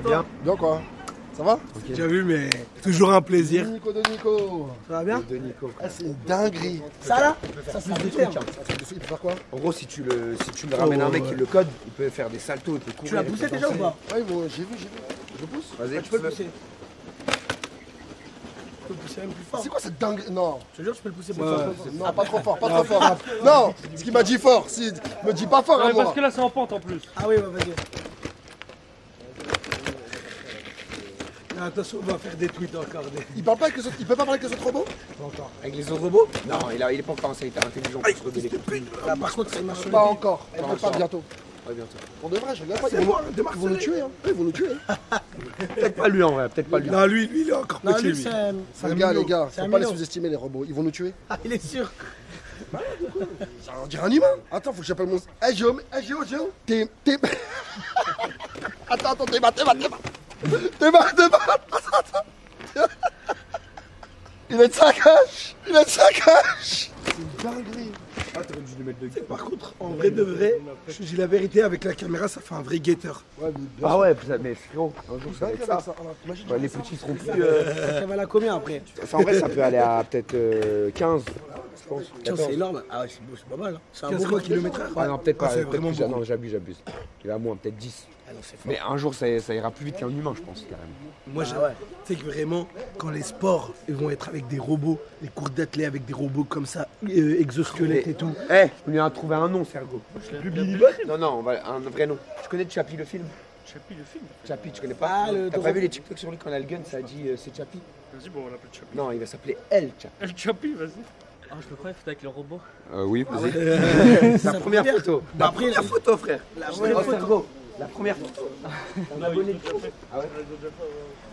Bien. Bien quoi? Ça va? Okay. J'ai vu, mais toujours un plaisir. De Nico. Ça va bien? De Nico. Ah, c'est une dinguerie. Ça là? Ça c'est des trucs. Il peut faire quoi? En gros, si tu le ramènes à un mec qui le code, il peut faire des saltos, il peut courir. Tu l'as poussé déjà ou pas? Ouais, bon, j'ai vu. Je le pousse? Vas-y, tu peux le pousser. Tu peux le pousser même plus fort. C'est quoi cette dinguerie? Non. Je te jure, je peux le pousser plus fort. Non, pas trop fort, Non, ce qu'il m'a dit fort. Si, me dis pas fort à moi. Parce que là, c'est en pente en plus. Ah oui, vas-y. Attention, on va faire des tweets encore. Il parle pas avec les autres, il peut pas parler avec les autres robots? Pas encore. Avec les autres robots? Non, il est pas encore assez intelligent pour se rebeller. Là, par contre, ça marche Pas encore. Elle peut pas bientôt. Ouais, bientôt. Pour de vrai, je regarde pas. C'est bon, Ils vont nous tuer, hein. Ils vont nous tuer. Peut-être pas lui en vrai, peut-être pas lui. Non, lui, il est encore Non, petit. lui, Lui. c'est Les gars, C'est faut un pas les million. sous-estimer les robots. Ils vont nous tuer. Ah, il est sûr. Ça on dirait un humain. Attends, faut que j'appelle mon. Hey Géo, T'es. Attends, t'es bas. Attends. Il a une sacoche. C'est une dinguerie. Ah, t'aurais dû lui mettre de Par contre, en vrai de vrai, je te dis la vérité, avec la caméra, ça fait un vrai guetteur. Ouais, mais bien Ah ouais, mais frérot, un jour ça va sûr. être Dingue ça. avec ça. Alors, t'imagines, Ouais, les petits seront plus. Ça va à combien après? En vrai, ça peut aller à peut-être 15, je pense. Tiens, c'est énorme. Ah ouais, c'est pas mal. Hein. C'est un 15 beau km/h. Ah non, peut-être pas. c'est Peut-être vraiment que beaucoup. non, j'abuse. Il va à moins, peut-être 10. Ah non, c'est fort. Mais un jour, ça ira plus vite qu'un humain, je pense, carrément. Moi, ouais. tu sais que vraiment, quand les sports ils vont être avec des robots, les cours d'athlètes avec des robots comme ça, exosquelettes et tout. Eh, on lui a trouvé un nom, Sergo. Plus Billy Bob. Non, un vrai nom. Tu connais Chappie le film? Chappie, le film. Chappie, tu connais pas? Ah, T'as pas vu les TikTok sur lui quand on a le gun, ça a dit c'est Chappie? Vas-y, bon, on l'appelle Chappie. Non, il va s'appeler El Chappie. El Chappie, vas-y. Ah, je le croyais, c'était avec le robot. Oui, vas-y. C'est la première première photo. Bah après, La photo, frère. La Oh, Sergo, la première photo. Un abonné de fou. Ah ouais?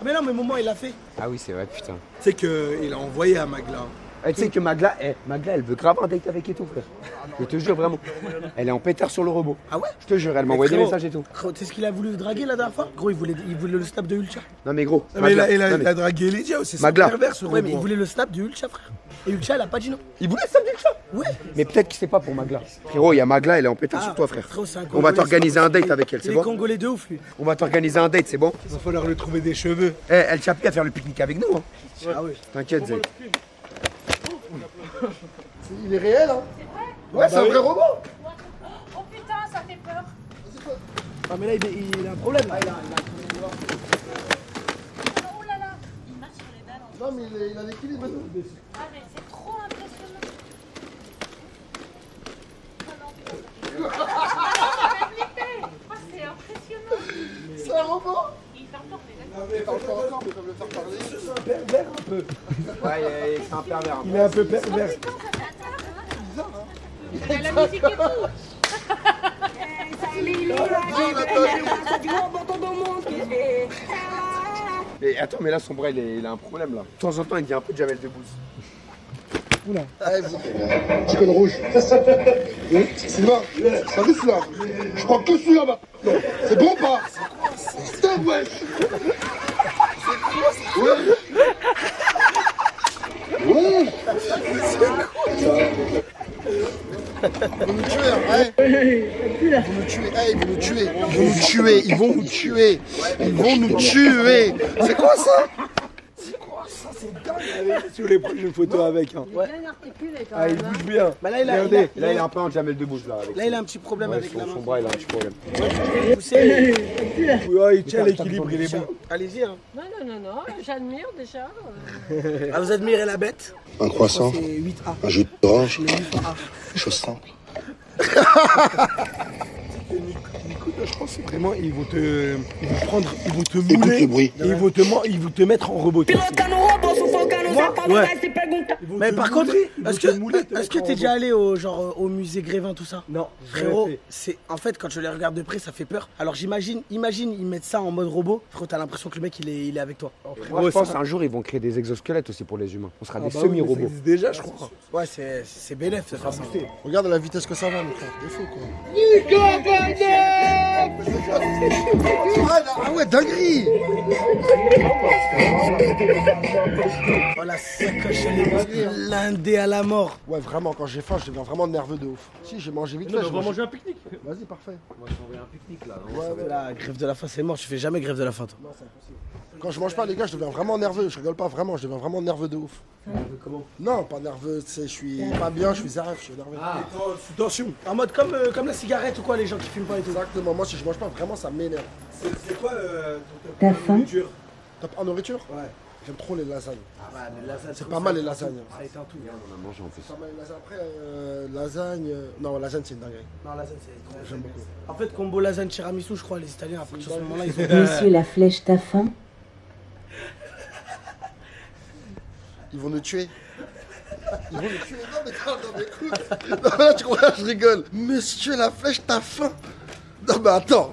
Ah mais non, mais Moment, il l'a fait. Ah oui, c'est vrai, putain. Tu sais qu'il a envoyé à Magla. Tu sais que Magla, elle veut grave un date avec et tout, frère. Je te jure, vraiment. Elle est en pétard sur le robot. Ah ouais? Je te jure, elle m'a envoyé des frérot. messages et tout. Gros, tu sais ce qu'il a voulu draguer la dernière fois? Gros, il voulait le snap de Ulcha. Non, mais gros. Ah, mais Magla, non, il a dragué Lydia aussi, c'est Magla. pervers ce Ouais, mais il robot. voulait le snap de Ulcha, frère. Et Ulcha, elle a pas dit non. Il voulait ça du chat. Ouais. Mais peut-être que c'est pas pour Magla. Frérot, il y a Magla, elle est en pétard sur toi, frère. Frérot, c'est un On va Congolais, t'organiser un date avec elle, Il c'est est bon? congolais de ouf, lui. On va t'organiser un date, c'est bon? Il va falloir lui trouver des cheveux. Eh, El Chappie à faire le pique-nique avec nous, hein. Ah ouais. T'inquiète, Zé. Il est réel, hein? Ouais, c'est un vrai robot. Oh putain, ça fait peur. Ah, mais là, il a un problème. Là. Oh là là. Il marche sur les dalles. Non, mais il a l'équilibre et tout. Ah mais c'est trop impressionnant. Oh non. Ça fait flipper. Oh, c'est impressionnant. C'est un robot. Il fait peur, mais Il parle pas encore, mais ils peuvent le faire parler. C'est un pervers un peu. Ouais, c'est un pervers. Il est un peu pervers. putain, ça fait peur. Il y a la musique et tout. Mais attends, mais là, son bras, il a un problème, là. De temps en temps, il dit un peu de Jamel Debbouze. Allez, vous. Petit col rouge. Sylvain, t'as vu celui-là? Je prends que celui-là bas. Non, c'est bon ou pas? Stop, wesh. Ouais. Ils vont nous tuer, hein. Ils vont nous tuer, ils vont nous tuer. Ils vont nous tuer. Ils vont nous tuer. C'est quoi ça? C'est dingue. Si vous voulez prendre une photo avec. Hein. Ouais. Ah, il bouge bien. Bah là, Regardez, là, il est un peu en Jamel Debbouze, là. Avec là, il a un petit problème ouais, avec la main. son bras, il a un petit problème. Poussez. Ouais, il tient l'équilibre, il est bon. Allez-y. Hein. Non, j'admire déjà. Ah, vous admirez la bête? Un croissant, C'est 8A. un jus d'orange, Le 8A. chose simple. Nico, je pense que vraiment, ils vont te Écoute mouler. le bruit. Et ils vont te mettre en robot. Ouais. Mais par contre, est-ce que t'es t'es déjà allé au musée Grévin, tout ça? Non, Frérot, c'est en fait quand je les regarde de près, ça fait peur. Alors imagine ils mettent ça en mode robot. Frérot, t'as l'impression que le mec il est avec toi. Moi, je pense qu'un jour, ils vont créer des exosquelettes aussi pour les humains. On sera des Ça semi-robots. existe déjà, je crois. Ouais, c'est bénéf, ça sera bouffé. Regarde la vitesse que ça va, mon frère. Il est fou, quoi. Ah ouais, dinguerie. Oh la sacoche, elle est blindée à la mort. Ouais, vraiment, quand j'ai faim, je deviens vraiment nerveux de ouf. Si, j'ai mangé vite fait. On va manger un pique-nique. Vas-y, parfait. On va s'envoyer un pique-nique là. Ouais. La grève de la faim, c'est mort. Tu fais jamais grève de la faim, toi. Non, c'est impossible. Quand je mange pas, les gars, je deviens vraiment nerveux. Je rigole pas, vraiment, je deviens vraiment nerveux de ouf. Comment? Non, pas nerveux, tu sais, je suis pas bien, je suis zaref, je suis nerveux. Sous tension. En mode comme la cigarette ou quoi, les gens qui fument pas et tout. Exactement, moi, si je mange pas, vraiment, ça m'énerve. C'est quoi T'as faim? Top en nourriture? Ouais. J'aime trop les lasagnes. Ah, les lasagnes, C'est pas mal les lasagnes. Ça éteint tout. On a mangé en plus. Pas mal les lasagnes. Après, lasagne. Non, lasagne, c'est une dinguerie. Non, lasagne, c'est trop. J'aime beaucoup. En fait, combo lasagne tiramisu, je crois, les Italiens, à partir de ce moment-là, ils ont. Monsieur la flèche, t'as faim? Ils vont nous tuer. Ils vont nous tuer. Non, mais écoute. Non, mais là, tu comprends, je rigole. Monsieur la flèche, t'as faim. Non, mais attends.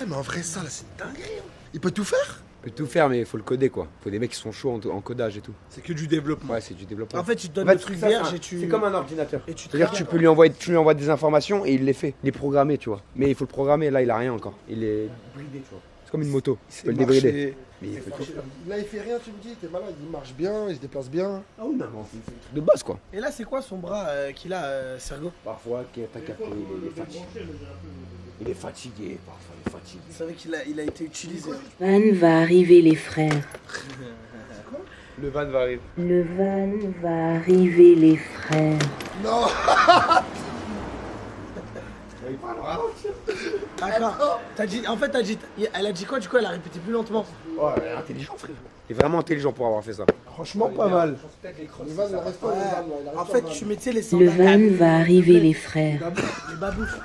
Eh, mais en vrai, ça, là, c'est une dinguerie. Hein. Il peut tout faire? Il peut tout faire, mais il faut le coder quoi. Il faut des mecs qui sont chauds en codage et tout. C'est que du développement. Ouais, c'est du développement. En fait, tu te donnes En fait, le truc ça, vierge et tu. C'est comme un ordinateur. Et tu te C'est-à-dire que tu peux lui envoyer des informations et il les fait. Il est programmé, tu vois. Mais il faut le programmer, là, il a rien encore. Il est bridé, tu vois. C'est comme une moto. Tu peux le débrider. Mais il faut tout faire. Là, il fait rien, tu me dis. T'es malade. Il marche bien, il se déplace bien. Ah oui, non, c'est un truc de base quoi. Et là, c'est quoi son bras qu'il a, Sergo? Parfois, t'as capté, il est fatigué. Il est fatigué, parfois, il est fatigué. Vous savez qu'il a été utilisé. Van va arriver les frères. Le van va arriver. Le van va arriver les frères. Non. D'accord. Elle a dit quoi du coup? Elle a répété plus lentement. Oh, il est intelligent, frère. Il est vraiment intelligent pour avoir fait ça. Franchement, pas mal. Le van, il reste pas. Le van, là, il arrive En pas, fait, le van. tu mettais les Le sandales. van va arriver les frères. Les babouches.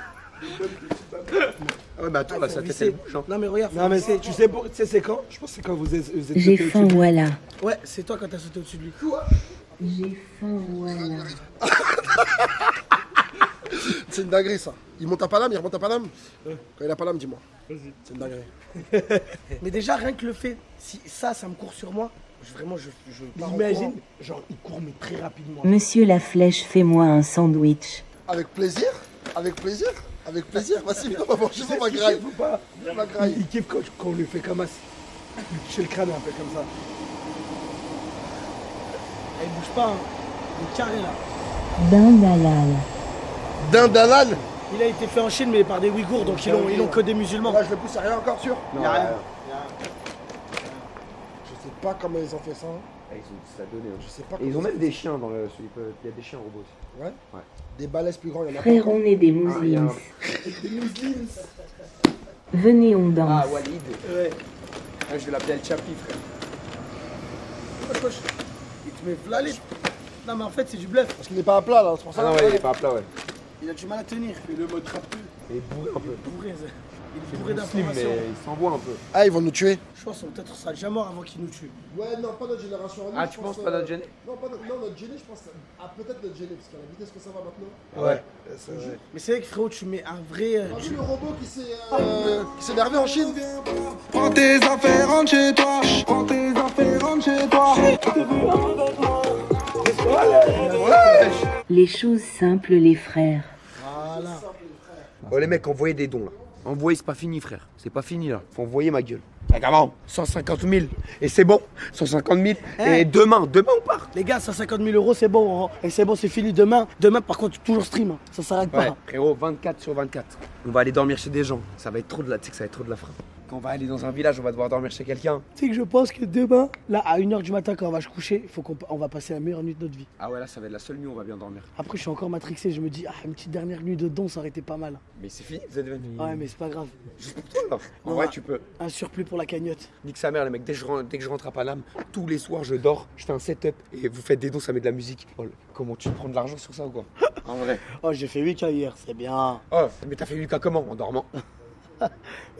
Ah ouais, bah attends, là, sa tête elle bouge. Hein. Non, mais regarde. Non, mais tu sais c'est quand? Je pense que c'est quand vous êtes J'ai sauté faim, au-dessus. voilà. Ouais, c'est toi quand t'as sauté au-dessus de lui. J'ai faim, voilà. C'est une dinguerie, ça. Il monte à Paname, il remonte à Paname. Quand il a Paname, dis-moi. C'est une dinguerie. Mais déjà, rien que le fait, si ça me court sur moi, vraiment, je pars en Imagine, courant. genre, il court mais très rapidement. Monsieur la flèche, fais-moi un sandwich. Avec plaisir. Avec plaisir. Avec plaisir. Vas-y, viens, on va manger pour ma graille. Ou pas? Ma graille. Il kiffe quand on lui fait comme ça. Lui toucher le crâne un peu comme ça. Elle bouge pas, hein. Il est carré là. Dindalal. Dindalal. Il a été fait en Chine, mais par des Ouïghours, donc ils ont que des musulmans. Là, je le pousse, y'a rien encore sûr? Non, Y'a rien. ouais. Je sais pas comment ils ont fait ça. Hein. Ah, ils ont ça donné. Hein. Je sais pas Et ils ont comment même des chiens dans le. Il y a des chiens robots aussi. Ouais. Ouais. Des balaises plus grands, il y en a Frère, pas. on est des il y a musulmans. un- Venez, on danse. Ah, Walid. Ouais. Ah, je vais l'appeler El Chapi, frère. Wesh, wesh. Il te met flalé. Non, mais en fait, c'est du bluff. Parce qu'il n'est pas à plat là, c'est pour ça. Ah non, ouais, il est pas à plat, ouais. Il a du mal à tenir. Et le mode trapeux. Il est bourré un peu. Bourré, ça. Il est C'est bourré muslim, mais d'informations. il s'envoie un peu. Ah, ils vont nous tuer. Je pense qu'on peut-être sera déjà mort avant qu'il nous tue. Ouais, non, pas notre génération. Ah, tu penses pas notre gêné? Non, pas notre, non, notre gêné, je pense. Ah, peut-être notre gêné, parce qu'à la vitesse que ça va maintenant. Ouais. Mais c'est vrai que frérot, tu mets un vrai. T'as vu le robot qui s'est énervé en Chine? Prends tes affaires, rentre chez toi. Prends tes affaires, rentre chez toi. Les choses simples, les frères. Voilà. Oh, les mecs, envoyez des dons là. Envoyez, c'est pas fini, frère. C'est pas fini là. Faut envoyer ma gueule. Eh, comment 150 000. Et c'est bon. 150 000. Et demain on part. Les gars, 150 000 euros, c'est bon. Hein. Et c'est bon, c'est fini demain. Demain, par contre, toujours stream. Hein. Ça s'arrête Ouais, pas. frérot, 24 sur 24. On va aller dormir chez des gens. Ça va être trop de la, tu sais que ça va être trop de la frappe. Quand on va aller dans un village, on va devoir dormir chez quelqu'un. Tu sais que je pense que demain, là, à 1h du matin, quand on va se coucher, on va passer la meilleure nuit de notre vie. Ah ouais, là, ça va être la seule nuit où on va bien dormir. Après, je suis encore matrixé. Je me dis, une petite dernière nuit de don, ça aurait été pas mal. Mais c'est fini, vous êtes venus. Ouais, mais c'est pas grave. Juste pour toi, là. En Non, vrai, ouais. tu peux. Un surplus pour la cagnotte. Nique sa mère, les mecs. Dès que je rentre à Paname, tous les soirs, je dors, je fais un setup et vous faites des dons, ça met de la musique. Oh, comment tu prends de l'argent sur ça ou quoi? En vrai. Oh, j'ai fait 8K hier, c'est bien. Oh, mais t'as fait Lucas comment? En dormant. Moi,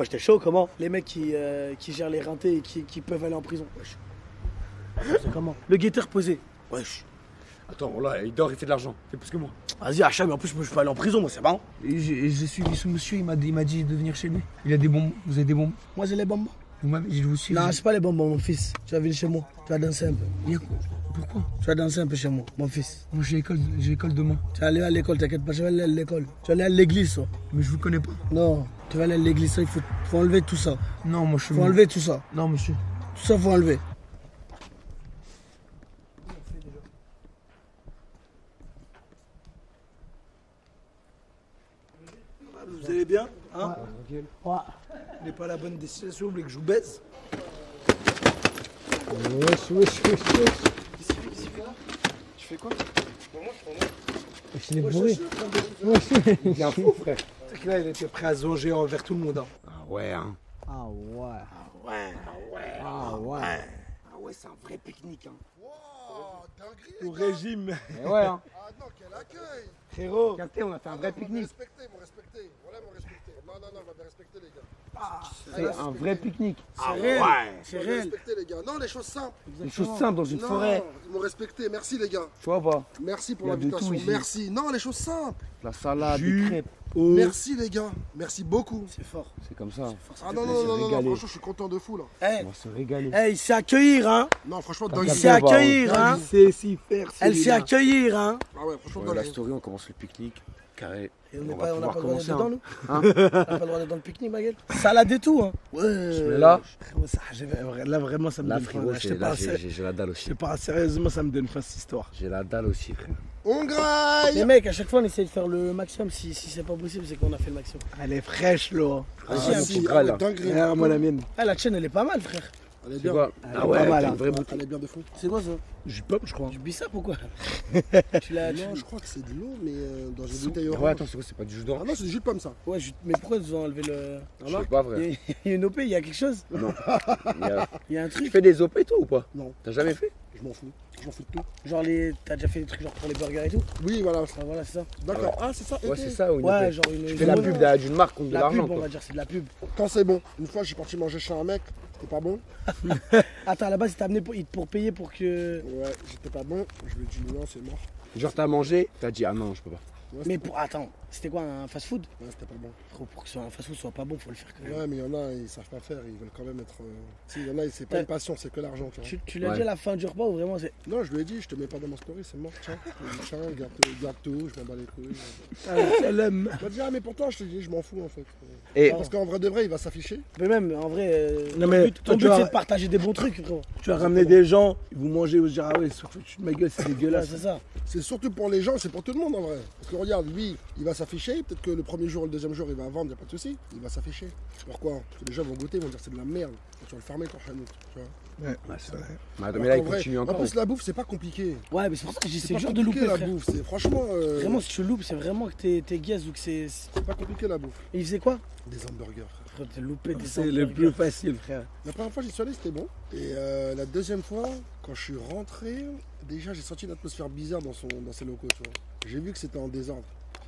j'étais chaud, comment? Les mecs qui gèrent les rintés et qui peuvent aller en prison. Wesh. C'est comment? Le guetteur posé. Wesh. Attends, là, il dort, il fait de l'argent. C'est plus que moi. Vas-y, Hacham, mais en plus, moi, je peux aller en prison, moi, c'est bon. Et j'ai suivi ce monsieur, il m'a dit de venir chez lui. Il a des bonbons, vous avez des bonbons. Moi, j'ai les bonbons. Vous m'avez dit de vous suivre. Non, c'est pas les bonbons, mon fils. Tu vas venir chez moi. Tu vas danser un peu. Il y a quoi? Pourquoi? Tu vas danser un peu chez moi, mon fils. Moi j'ai école demain. Tu vas aller à l'école, t'inquiète pas, je vais aller à l'école. Tu vas aller à l'église, toi. Mais je vous connais pas. Non, tu vas aller à l'église, ça, il faut enlever tout ça. Non, moi je suis. Faut enlever tout ça. Non, monsieur. Tout ça, faut enlever. Vous allez bien, hein? Ouais. N'est pas la bonne destination, vous voulez que je vous baise? Wesh. Tu fais quoi? Il est bourré. Il est un fou, frère. C'est que là, il était prêt à zonger envers tout le monde. Hein. Ah ouais, hein. Ah ouais. Ah ouais, c'est un vrai pique-nique, hein. Wow, dinguerie. Au régime. Eh ouais, hein. Ah non, quel accueil. Frérot. Capté, on a fait un vrai pique-nique. M'ont respecté. Voilà, m'ont respecté. Non, on va bien respecter, les gars. C'est un vrai pique-nique. C'est réel. C'est Ils m'ont réel. respecté, les gars. Non, les choses simples. Des choses simples dans une Non, forêt. ils m'ont respecté. Merci, les gars. Tu vois pas? Merci pour Il y a de l'invitation. tout ici. Merci. Non, les choses simples. La salade, Jus. des crêpes. Oh. Merci, les gars. Merci beaucoup. C'est fort. C'est comme ça. Ah non, régaler. franchement, je suis content de fou, là. On va se régaler. Il sait accueillir, hein. Non, franchement, T'as dingue. Il capté, sait bah, accueillir, hein. Il sait s'y faire. Elle sait accueillir, hein. Ah ouais, franchement, Ouais, la dingue. story, on commence le pique-nique. Carré. Et on On n'a va pas le pouvoir droit d'être commencer, dedans, hein. nous. Hein? On n'a pas le droit d'être dans le pique-nique, ma gueule. Salade et tout, hein. Ouais. Mais là, Frérot, là, vraiment, ça me là, donne frérot, faim. Je sais là, pas, j'ai la dalle je aussi. sais pas, sérieusement, ça me donne faim cette histoire. J'ai la dalle aussi, frère. On graille. Les mecs, à chaque fois, on essaie de faire le maximum. Si c'est pas possible, c'est qu'on a fait le maximum. Elle est fraîche, là. Ah, si, un mon petit gras, Ah ouais, là. dinguerie. Regarde-moi la mienne. Ah, la chaîne, elle est pas mal, frère. Elle est C'est bien. quoi? Elle Ah est ouais, pas mal, t'as hein. une vraie bouteille. Elle est bien de fou. C'est quoi ça? Du pop, je crois. Du bissap ou quoi? Tu l'as. Non, je crois que c'est de l'eau, mais dans une Ouais, bouteille orange. attends, c'est quoi? C'est pas du jus Ah d'orange? non, c'est du jus de pomme, ça. Ouais, mais pourquoi ils ont enlevé le. Je sais pas, frère. Il y a une OP, il y a quelque chose? Non. Il y a- Il y a un Tu truc. fais des OP, toi, ou pas? Non. T'as jamais fait? Je m'en fous. Je m'en fous de tout. Genre, t'as déjà fait des trucs genre pour les burgers et tout? Oui, voilà. Ah, voilà, c'est ça. D'accord. Ah, c'est ça. Ouais, ok. c'est ça, ou une Ouais, OP? genre une. Tu fais la pub d'une marque contre de La l'argent, pub, on toi. va dire, c'est de la pub. Quand c'est bon. Une fois, j'ai parti manger chez un mec. C'était pas bon. Attends, à la base, il t'a amené pour payer pour que. Ouais, j'étais pas bon. Je lui ai dit non, c'est mort. Genre, t'as mangé, t'as dit, ah non, je peux pas. Ouais, Mais pour. Attends, c'était quoi, un fast food? Ouais, c'était pas bon. Pour que un fast food soit pas bon, faut le faire quand même. Ouais, mais il y en a, ils savent pas faire. Ils veulent quand même être. Si, il y en a, c'est pas Ouais. une passion, c'est que l'argent. Tu vois. Tu l'as Ouais. dit à la fin du repas ou vraiment c'est. Non, je lui ai dit, je te mets pas dans mon story, c'est mort. Tiens, tiens, garde tout, je m'en bats les couilles. Salam. Il m'a dit, ah, mais pourtant, je te dis, je m'en fous en fait. Et Parce qu'en vrai de vrai, il va s'afficher. Mais même, en vrai, Non, mais ton toi, but tu vas- c'est de partager des bons trucs, frérot. Tu vas ramener des gens, ils vont manger, ils vont se dire, ah ouais, surtout de ma gueule, c'est Ouais, dégueulasse. c'est ça. C'est surtout pour les gens, c'est pour tout le monde en vrai. Parce que regarde, lui, il va s'afficher. Peut-être que le premier jour ou le deuxième jour, il va vendre, il n'y a pas de souci. Il va s'afficher. Pourquoi? Parce que les gens vont goûter, ils vont dire c'est de la merde. Et tu vas le fermer ton chameau. Tu vois. Ouais, c'est vrai. mais Alors là, il qu'en vrai, continue en encore. plus, la bouffe, c'est pas compliqué. Ouais, mais c'est pour ça que j'ai C'est c'est pas dur de compliqué louper, la frère. bouffe. C'est franchement. Vraiment, si tu loupes, c'est vraiment que t'es gaze ou que c'est. C'est pas compliqué la bouffe. Et il faisait quoi? Des hamburgers, frère. Frérot, t'es loupé des C'est le plus facile, frère. La première fois, j'y suis allé, c'était bon. Et la deuxième fois, quand je suis rentré, déjà, j'ai senti une atmosphère bizarre dans ses locaux, tu vois. J'ai vu que c'était en désordre.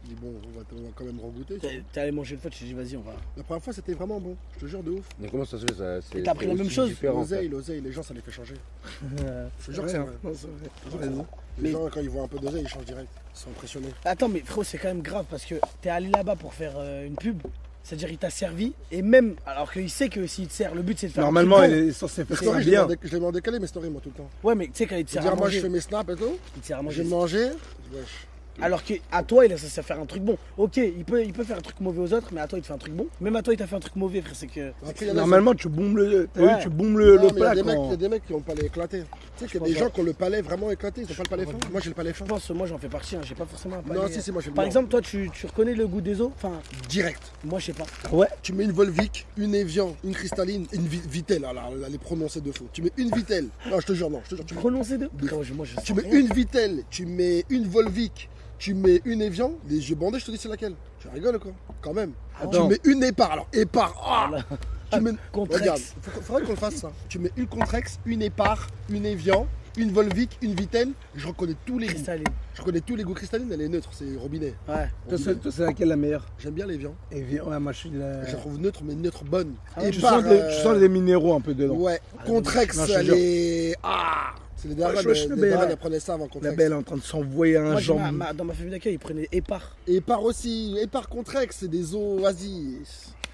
J'ai dit, bon, on va quand même regoûter. tu vois. T'es allé manger une fois, tu t'es dit, vas-y, on va. La première fois, c'était vraiment bon. Je te jure, de ouf. Mais comment ça se fait ça? Et t'as pris la même chose? L'oseille, les gens, ça les fait changer. Je te jure que c'est vrai. Non, c'est vrai. Je te jure que c'est vrai. Les gens, quand ils voient un peu d'oseille, ils changent direct. Ils sont impressionnés. Attends, mais frérot, c'est quand même grave parce que t'es allé là-bas pour faire une pub. C'est-à-dire, il t'a servi. Et même, alors qu'il sait que s'il te sert, le but c'est de faire. un Normalement, truc il bon. est censé faire ça Story, bien. je les mets en décalé, mes stories, moi, tout le temps. Ouais, mais tu sais, quand il te Je sert veux à dire, moi, je manger. fais mes snaps et tout. Il te sert à J'ai manger. mangé. Wesh. Alors qu'à toi, il est censé faire un truc bon. Ok, il peut faire un truc mauvais aux autres, mais à toi, il te fait un truc bon. Même à toi, il t'a fait un truc mauvais, frère. C'est que. Après, il y en a, Normalement, tu boumes le. T'as Ouais. vu, tu boumes le non, mais il y a plat des mecs- quand. il y a des mecs qui ont le palais éclaté. Tu sais qu'il y a Je des pense gens qui ont le palais vraiment éclaté, ils ont pas le palais fin. Moi j'ai le palais fin. Je pense, moi, j'en fais partie. Hein. J'ai pas forcément un palais. Non, si, moi j'ai le Par blanc. exemple, toi, tu reconnais le goût des os. Enfin, Direct. moi, je sais pas. Ouais. Tu mets une Volvic, une Evian, une cristalline, une Vitelle. Alors, elle est prononcée de faux. Tu mets une Vitelle. Non, je te jure, non. Je te jure, tu mets, Prononcer deux. Frérot, moi, je tu sens mets rien. une Vitelle, tu mets une Volvic, tu mets une Evian, les yeux bandés, je te dis c'est laquelle. Tu rigoles quoi? Quand même. Attends. Tu mets une Épar. Alors, Épar. Ah Voilà. Tu mets... Contrex. Regarde, faudrait qu'on le fasse ça. Tu mets une Contrex, une Épar, une Evian, une Volvic, une Vitelle. Je reconnais tous les goûts. Cristalline. Je reconnais tous les goûts. Cristalline, elle est neutre, c'est robinet. Ouais. Toi, c'est laquelle la meilleure? J'aime bien l'Evian. Et viens, ouais, moi, je suis de la. Je la trouve neutre, mais neutre bonne. Ah ouais, Tu Épar, sens les minéraux un peu dedans. Ouais, Contrex, Non, je te elle jure. est. Ah c'est les dernières, Ouais, je les suis darons, belle. elles prenaient ça avant La Contrex. belle est en train de s'envoyer un Moi, j'ai jambe. dans ma famille d'accueil, ils prenaient épar. Épar aussi, Épar Contrex, c'est des os, vas-y.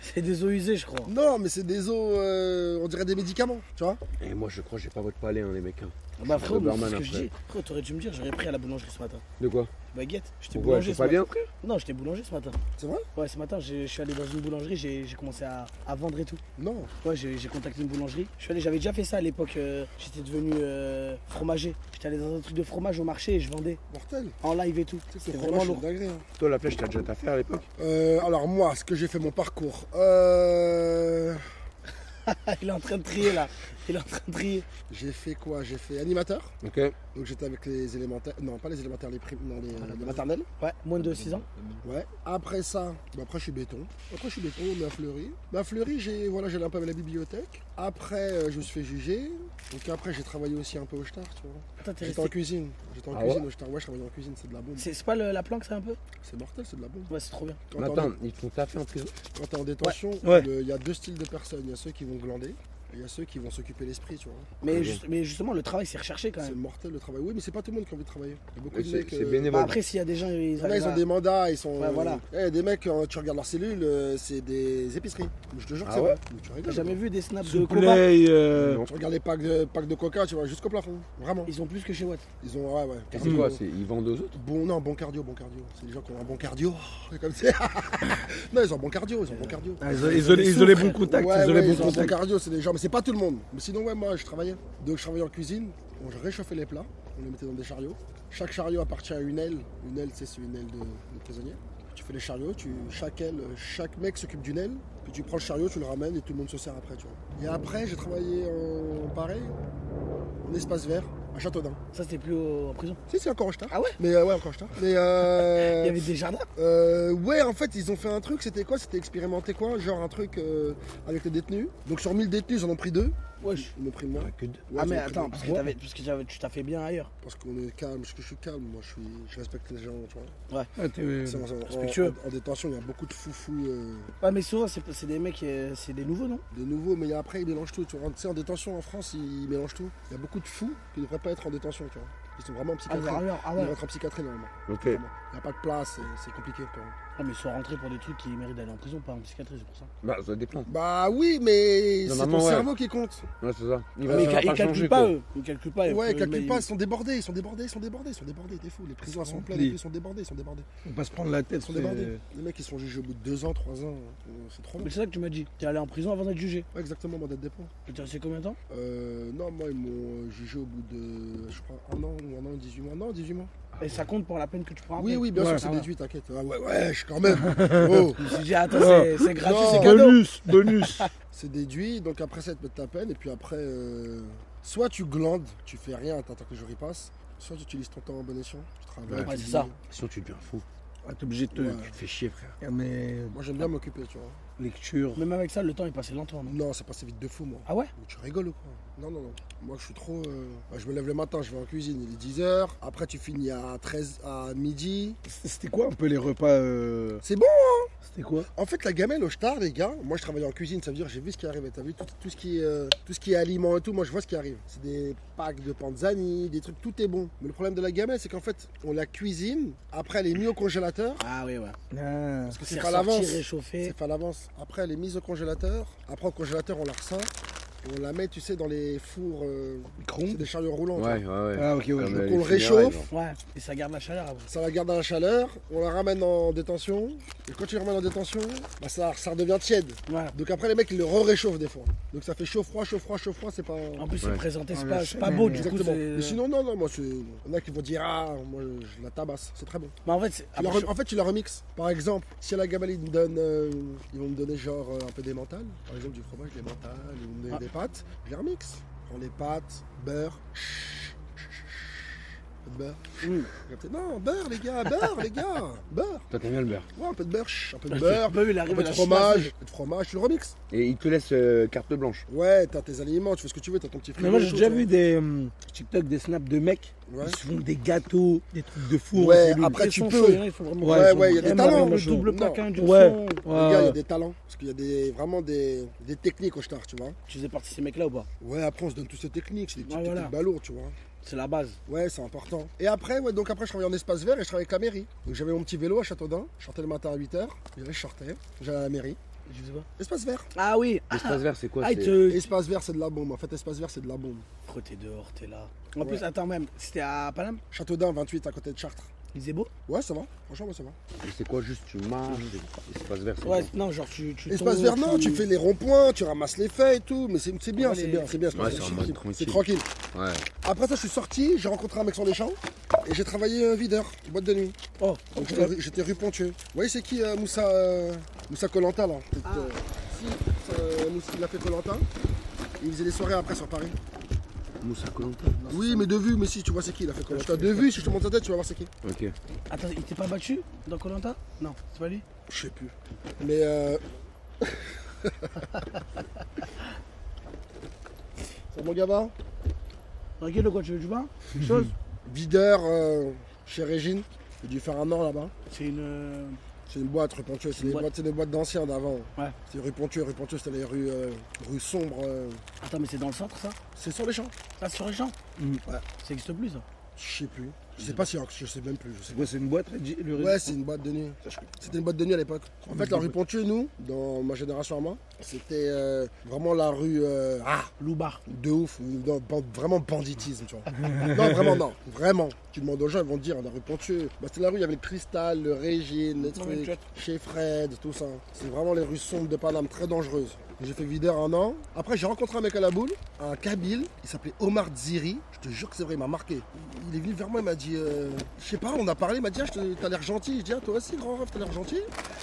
C'est des eaux usées, je crois. Non, mais c'est des os, on dirait des médicaments, tu vois. Et moi, je crois que j'ai pas votre palais, hein, les mecs. Hein. Bah frérot, Doberman, c'est ce que je après. dis. Frérot, t'aurais dû me dire, j'aurais pris à la boulangerie ce matin. De quoi? Baguette, j'étais Pourquoi? boulanger C'est ce pas matin. bien pris? Non, j'étais boulanger ce matin. C'est vrai? Ouais, ce matin, je suis allé dans une boulangerie, j'ai commencé à vendre et tout. Non. Ouais, j'ai contacté une boulangerie. J'avais déjà fait ça à l'époque, j'étais devenu fromager. J'étais allé dans un truc de fromage au marché et je vendais Mortel. en live et tout. C'est C'était vraiment vraiment lourd. lourd. Dinguerie, hein. Toi, la flèche, t'as déjà fait à l'époque? Alors moi, ce que j'ai fait, mon parcours. Il est en train de trier là. Il est en train de trier. J'ai fait quoi? J'ai fait animateur. Ok. Donc j'étais avec les élémentaires. Non, pas les élémentaires, les maternelles. Ouais, moins de 6 ans. Ouais. Après ça, après je suis béton. Après je suis béton, on est à Fleury. Mais à Fleury, j'allais un peu à la bibliothèque. Après, je me suis fait juger. Donc après, j'ai travaillé aussi un peu au Star, tu vois. Attends, t'es J'étais en resté. cuisine. J'étais en Ah cuisine ouais au Star. Ouais, je travaillais en cuisine, c'est de la bombe. C'est pas la planque, ça un peu? C'est mortel, c'est de la bombe. Ouais, c'est trop bien. Quand Mais t'es en- attends, ils te font taffer en prison? Quand t'es en détention, Ouais. il y a deux styles de personnes. Il y a ceux qui vont glander. Et il y a ceux qui vont s'occuper l'esprit, tu vois. Mais justement, le travail, c'est recherché quand C'est même. mortel le travail. Oui, mais c'est pas tout le monde qui a envie de travailler. Il y a beaucoup Oui, de c'est mecs. c'est Bah, bénévole. après, s'il y a des gens, ils Là, ils ont à- des mandats, ils sont. Ouais, voilà. Des mecs, quand tu regardes leur cellule, c'est des épiceries. Je te jure que Ah c'est ouais vrai. Mais tu T'as rigoles. jamais vu des snaps de Soupley, combat? Non. Tu regardes les packs de coca, tu vois, jusqu'au plafond. Vraiment. Ils ont plus que chez Watt. Ils ont. Ouais, ouais. Et c'est quoi? Ils vendent aux autres? Non, bon cardio, bon cardio. C'est des gens qui ont un bon cardio. C'est comme ça. Non, ils ont bon cardio, ils ont bon cardio. Ah, ils ont les bons contacts. Ouais, ils ont ouais, les ils bons ont un bon contacts. cardio, c'est des gens, mais c'est pas tout le monde. Mais sinon, ouais, moi, je travaillais. Donc, je travaillais en cuisine. Bon, je réchauffais les plats. On les mettait dans des chariots. Chaque chariot appartient à une aile. Une aile, c'est une aile de prisonnier. Tu fais les chariots, chaque mec s'occupe d'une aile. Puis tu prends le chariot, tu le ramènes et tout le monde se sert après, tu vois. Et après, j'ai travaillé en pareil, en espace vert, à Châteaudun. Ça, c'était plus en prison. Si, c'est encore en Star. Ah ouais? Mais ouais, encore en Star. Mais Il y avait des jardins. ouais, en fait, ils ont fait un truc, c'était quoi? C'était expérimenter quoi? Genre un truc avec les détenus. Donc sur 1000 détenus, ils en ont pris 2. Wesh. Ils m'ont pris moi. Que de- Ouais, Ah, ils mais ont pris attends, moi. parce que tu t'as fait bien ailleurs. Parce qu'on est calme, parce que je suis calme, moi je respecte les gens, tu vois. Ah, t'es- C'est respectueux. en détention, il y a beaucoup de foufous, Ouais, mais souvent, c'est des mecs, c'est des nouveaux, non? de nouveaux, mais après ils mélangent tout. Tu vois, tu sais, en détention en France, ils mélangent tout. Il y a beaucoup de fous qui ne devraient pas être en détention, tu vois. Ils sont vraiment en psychiatrie. Ah Ils ouais. devraient être en psychiatrie normalement. Ok. Vraiment. Il n'y a pas de place, c'est compliqué. Quoi. Ah, mais ils sont rentrés pour des trucs qui méritent d'aller en prison, pas en psychiatrie, c'est pour ça. Bah, ça dépend. Bah oui, mais c'est ton Normalement, ouais. cerveau qui compte. Ouais, c'est ça. Mais ça va ils pas calculent changer, pas, quoi. eux. Ils calculent pas. Ouais, eux, calcule mais pas, ils sont débordés, ils sont débordés, t'es fou. Les prisons elles sont pleines, remplis. ils sont débordés. Faut pas se prendre la tête. Ils sont débordés. Les mecs ils sont jugés au bout de 2 ans, 3 ans, c'est trop long. Mais c'est ça que tu m'as dit. T'es allé en prison avant d'être jugé. Ouais, exactement, mandat de dépôt. Et t'es resté combien de temps? Non, moi ils m'ont jugé au bout de, je crois, 1 an ou 1 an et 18 mois. Non, 18 mois. Et ça compte pour la peine que tu prends Oui, après? oui, bien Ouais, sûr, c'est ah ouais. déduit, t'inquiète. Ah ouais, je quand même. Oh, Je me suis dit, attends, Ouais. c'est gratuit, Non. c'est cadeau. Bonus. c'est déduit, donc après ça, ils te mettent ta peine, et puis après, soit tu glandes, tu fais rien, t'attends que le jour y passe, soit tu utilises ton temps en bon escient, tu travailles. Ouais, tu c'est lis. ça. Sinon, tu deviens fou. Ah, t'es obligé de te. Ouais. Tu te fais chier, frère. Ah, mais Moi j'aime bien m'occuper, tu vois. lecture. Même avec ça, le temps est passé lentement, non? Non, c'est passé vite de fou, moi. Ah ouais? Mais tu rigoles ou quoi? Non. Moi, je suis trop. Je me lève le matin, je vais en cuisine, il est 10h. Après, tu finis à midi. C'était quoi un peu les repas C'est bon. C'était quoi? En fait, la gamelle au Star, les gars, moi, je travaillais en cuisine, ça veut dire j'ai vu ce qui arrivait. T'as vu tout ce qui est aliments et tout, moi, je vois ce qui arrive. C'est des packs de panzani, des trucs, tout est bon. Mais le problème de la gamelle, c'est qu'en fait, on la cuisine. Après, elle est mise au congélateur. Ah oui, ouais. Ah. Parce que C'est c'est pas à l'avance. réchauffé. C'est pas à l'avance. Après, elle est mise au congélateur. Après, au congélateur, on la ressort. Et on la met, tu sais, dans les fours. C'est des chariots roulants. tu vois. Ouais. Ah, ok, ouais. Comme, je- Donc, les on le funérailles, réchauffe. genre. Ouais, et ça garde la chaleur après. Ça la garde à la chaleur, on la ramène en détention, et quand tu la ramènes en détention, bah ça redevient tiède. Ouais. Donc après les mecs ils le réchauffent des fois. Donc ça fait chaud-froid, c'est pas... En plus, c'est Ouais. présenté, Ah, c'est la pas, c'est pas chaîne, beau, du coup. Exactement. c'est- Mais sinon non, moi c'est... Il y en a qui vont dire ah, moi je la tabasse, c'est très bon. Mais en fait, c'est. Tu la après, en fait tu la remixes. Par exemple, si à la gamelle ils vont me donner genre un peu des mentales, par exemple du fromage, des mentales, ou des pâtes, je les remixe. Je prends les pâtes, beurre, un peu de beurre. Non, beurre les gars, beurre. Toi, t'aimes bien le beurre. Ouais, un peu de beurre, un peu de beurre, Peu, il un arrive peu à de la fromage, tu le remixes. Et il te laisse carte blanche. Ouais, t'as tes aliments, tu fais ce que tu veux, t'as ton petit frigo. Mais moi, j'ai et tout, déjà tu vu des TikTok, des snaps de mecs. Ouais. Ils se font des gâteaux, des trucs de four. Ouais, en cellule. après, Ils tu sont peux. chauds, il y en a, il faut vraiment. Ouais, il y a des talents. Le chaud. double Non. plaquage du Ouais. son. Les gars, il y a des talents. Parce qu'il y a vraiment des techniques au Star, tu vois. Tu faisais partie de ces mecs-là ou pas? Ouais, après, on se donne toutes ces techniques. C'est des petites Ouais, voilà. techniques balourdes, tu vois. C'est la base. Ouais, c'est important. Et après, donc après, je travaillais en espace vert et je travaillais avec la mairie. Donc j'avais mon petit vélo à Châteaudun. Je sortais le matin à 8h. Je sortais. J'allais à la mairie. Je sais pas. Espace vert. Ah oui. L'espace vert, c'est quoi? Ah, il c'est- te. Espace vert, c'est de la bombe. En fait, espace vert, c'est de la bombe. Frérot, t'es dehors, t'es là. En plus, attends même, c'était à Paname. Châteaudun, 28, à côté de Chartres. Il faisait beau. Ouais, ça va. Franchement, moi, ça va. Et c'est quoi, juste tu marches, espace vert, c'est Ouais, quoi non, genre tu Espace tombes, vert, non, tu fais les ronds-points, tu ramasses les feuilles et tout, mais c'est bien, Ouais, c'est les- bien, c'est bien. Ouais, c'est en mode C'est tranquille. tranquille. Ouais. Après ça, je suis sorti, j'ai rencontré un mec sur les champs et j'ai travaillé videur, boîte de nuit. Oh, Donc ok. j'étais rue Pontieux. Vous voyez, c'est qui Moussa Koh-Lanta là Moussa, il a fait Koh-Lanta. Il faisait des soirées après sur Paris. Moussa Koh-Lanta. Oui, mais de vue, mais si, tu vois c'est qui, il a fait Koh-Lanta. De vue, si je te montre sa tête, tu vas voir c'est qui. Ok. Attends, il t'est pas battu dans Koh Lanta? Non, c'est pas lui. Je sais plus. Mais c'est mon gamin. Tranquille, quoi, tu veux du bain? Quelque chose? Videur chez Régine. J'ai dû faire un an là-bas. C'est une. C'est une boîte, rue Pontieux. C'est Une des boîtes d'anciens d'avant. Ouais. C'est rue Pontieux. Rue Pontieux, c'était les rues sombres. Attends, mais c'est dans le centre ça? C'est sur les champs. Ah, c'est sur les champs? Ouais. Ça existe plus ça? Je sais plus. Je sais pas si je sais même plus. Je sais Ouais, c'est une boîte, Ouais, c'est une boîte de nuit. C'était une boîte de nuit à l'époque. En fait, la rue Pontieux, nous, dans ma génération à moi, c'était vraiment la rue Loubar. de ouf, vraiment banditisme, tu vois. Non, vraiment, non. Vraiment. Tu demandes aux gens, ils vont te dire, la rue Pontieux, bah, c'était la rue, il y avait le Cristal, le Régine, les trucs, chez Fred, tout ça. C'est vraiment les rues sombres de Paname, très dangereuses. J'ai fait videur un an. Après, j'ai rencontré un mec à la boule, un Kabyle, il s'appelait Omar Dziri. Je te jure que c'est vrai, il m'a marqué. Il est venu vers moi, il m'a dit, je sais pas, on a parlé, il m'a dit, ah, t'as l'air gentil. Je dis, ah, toi aussi, grand rêve, t'as l'air gentil.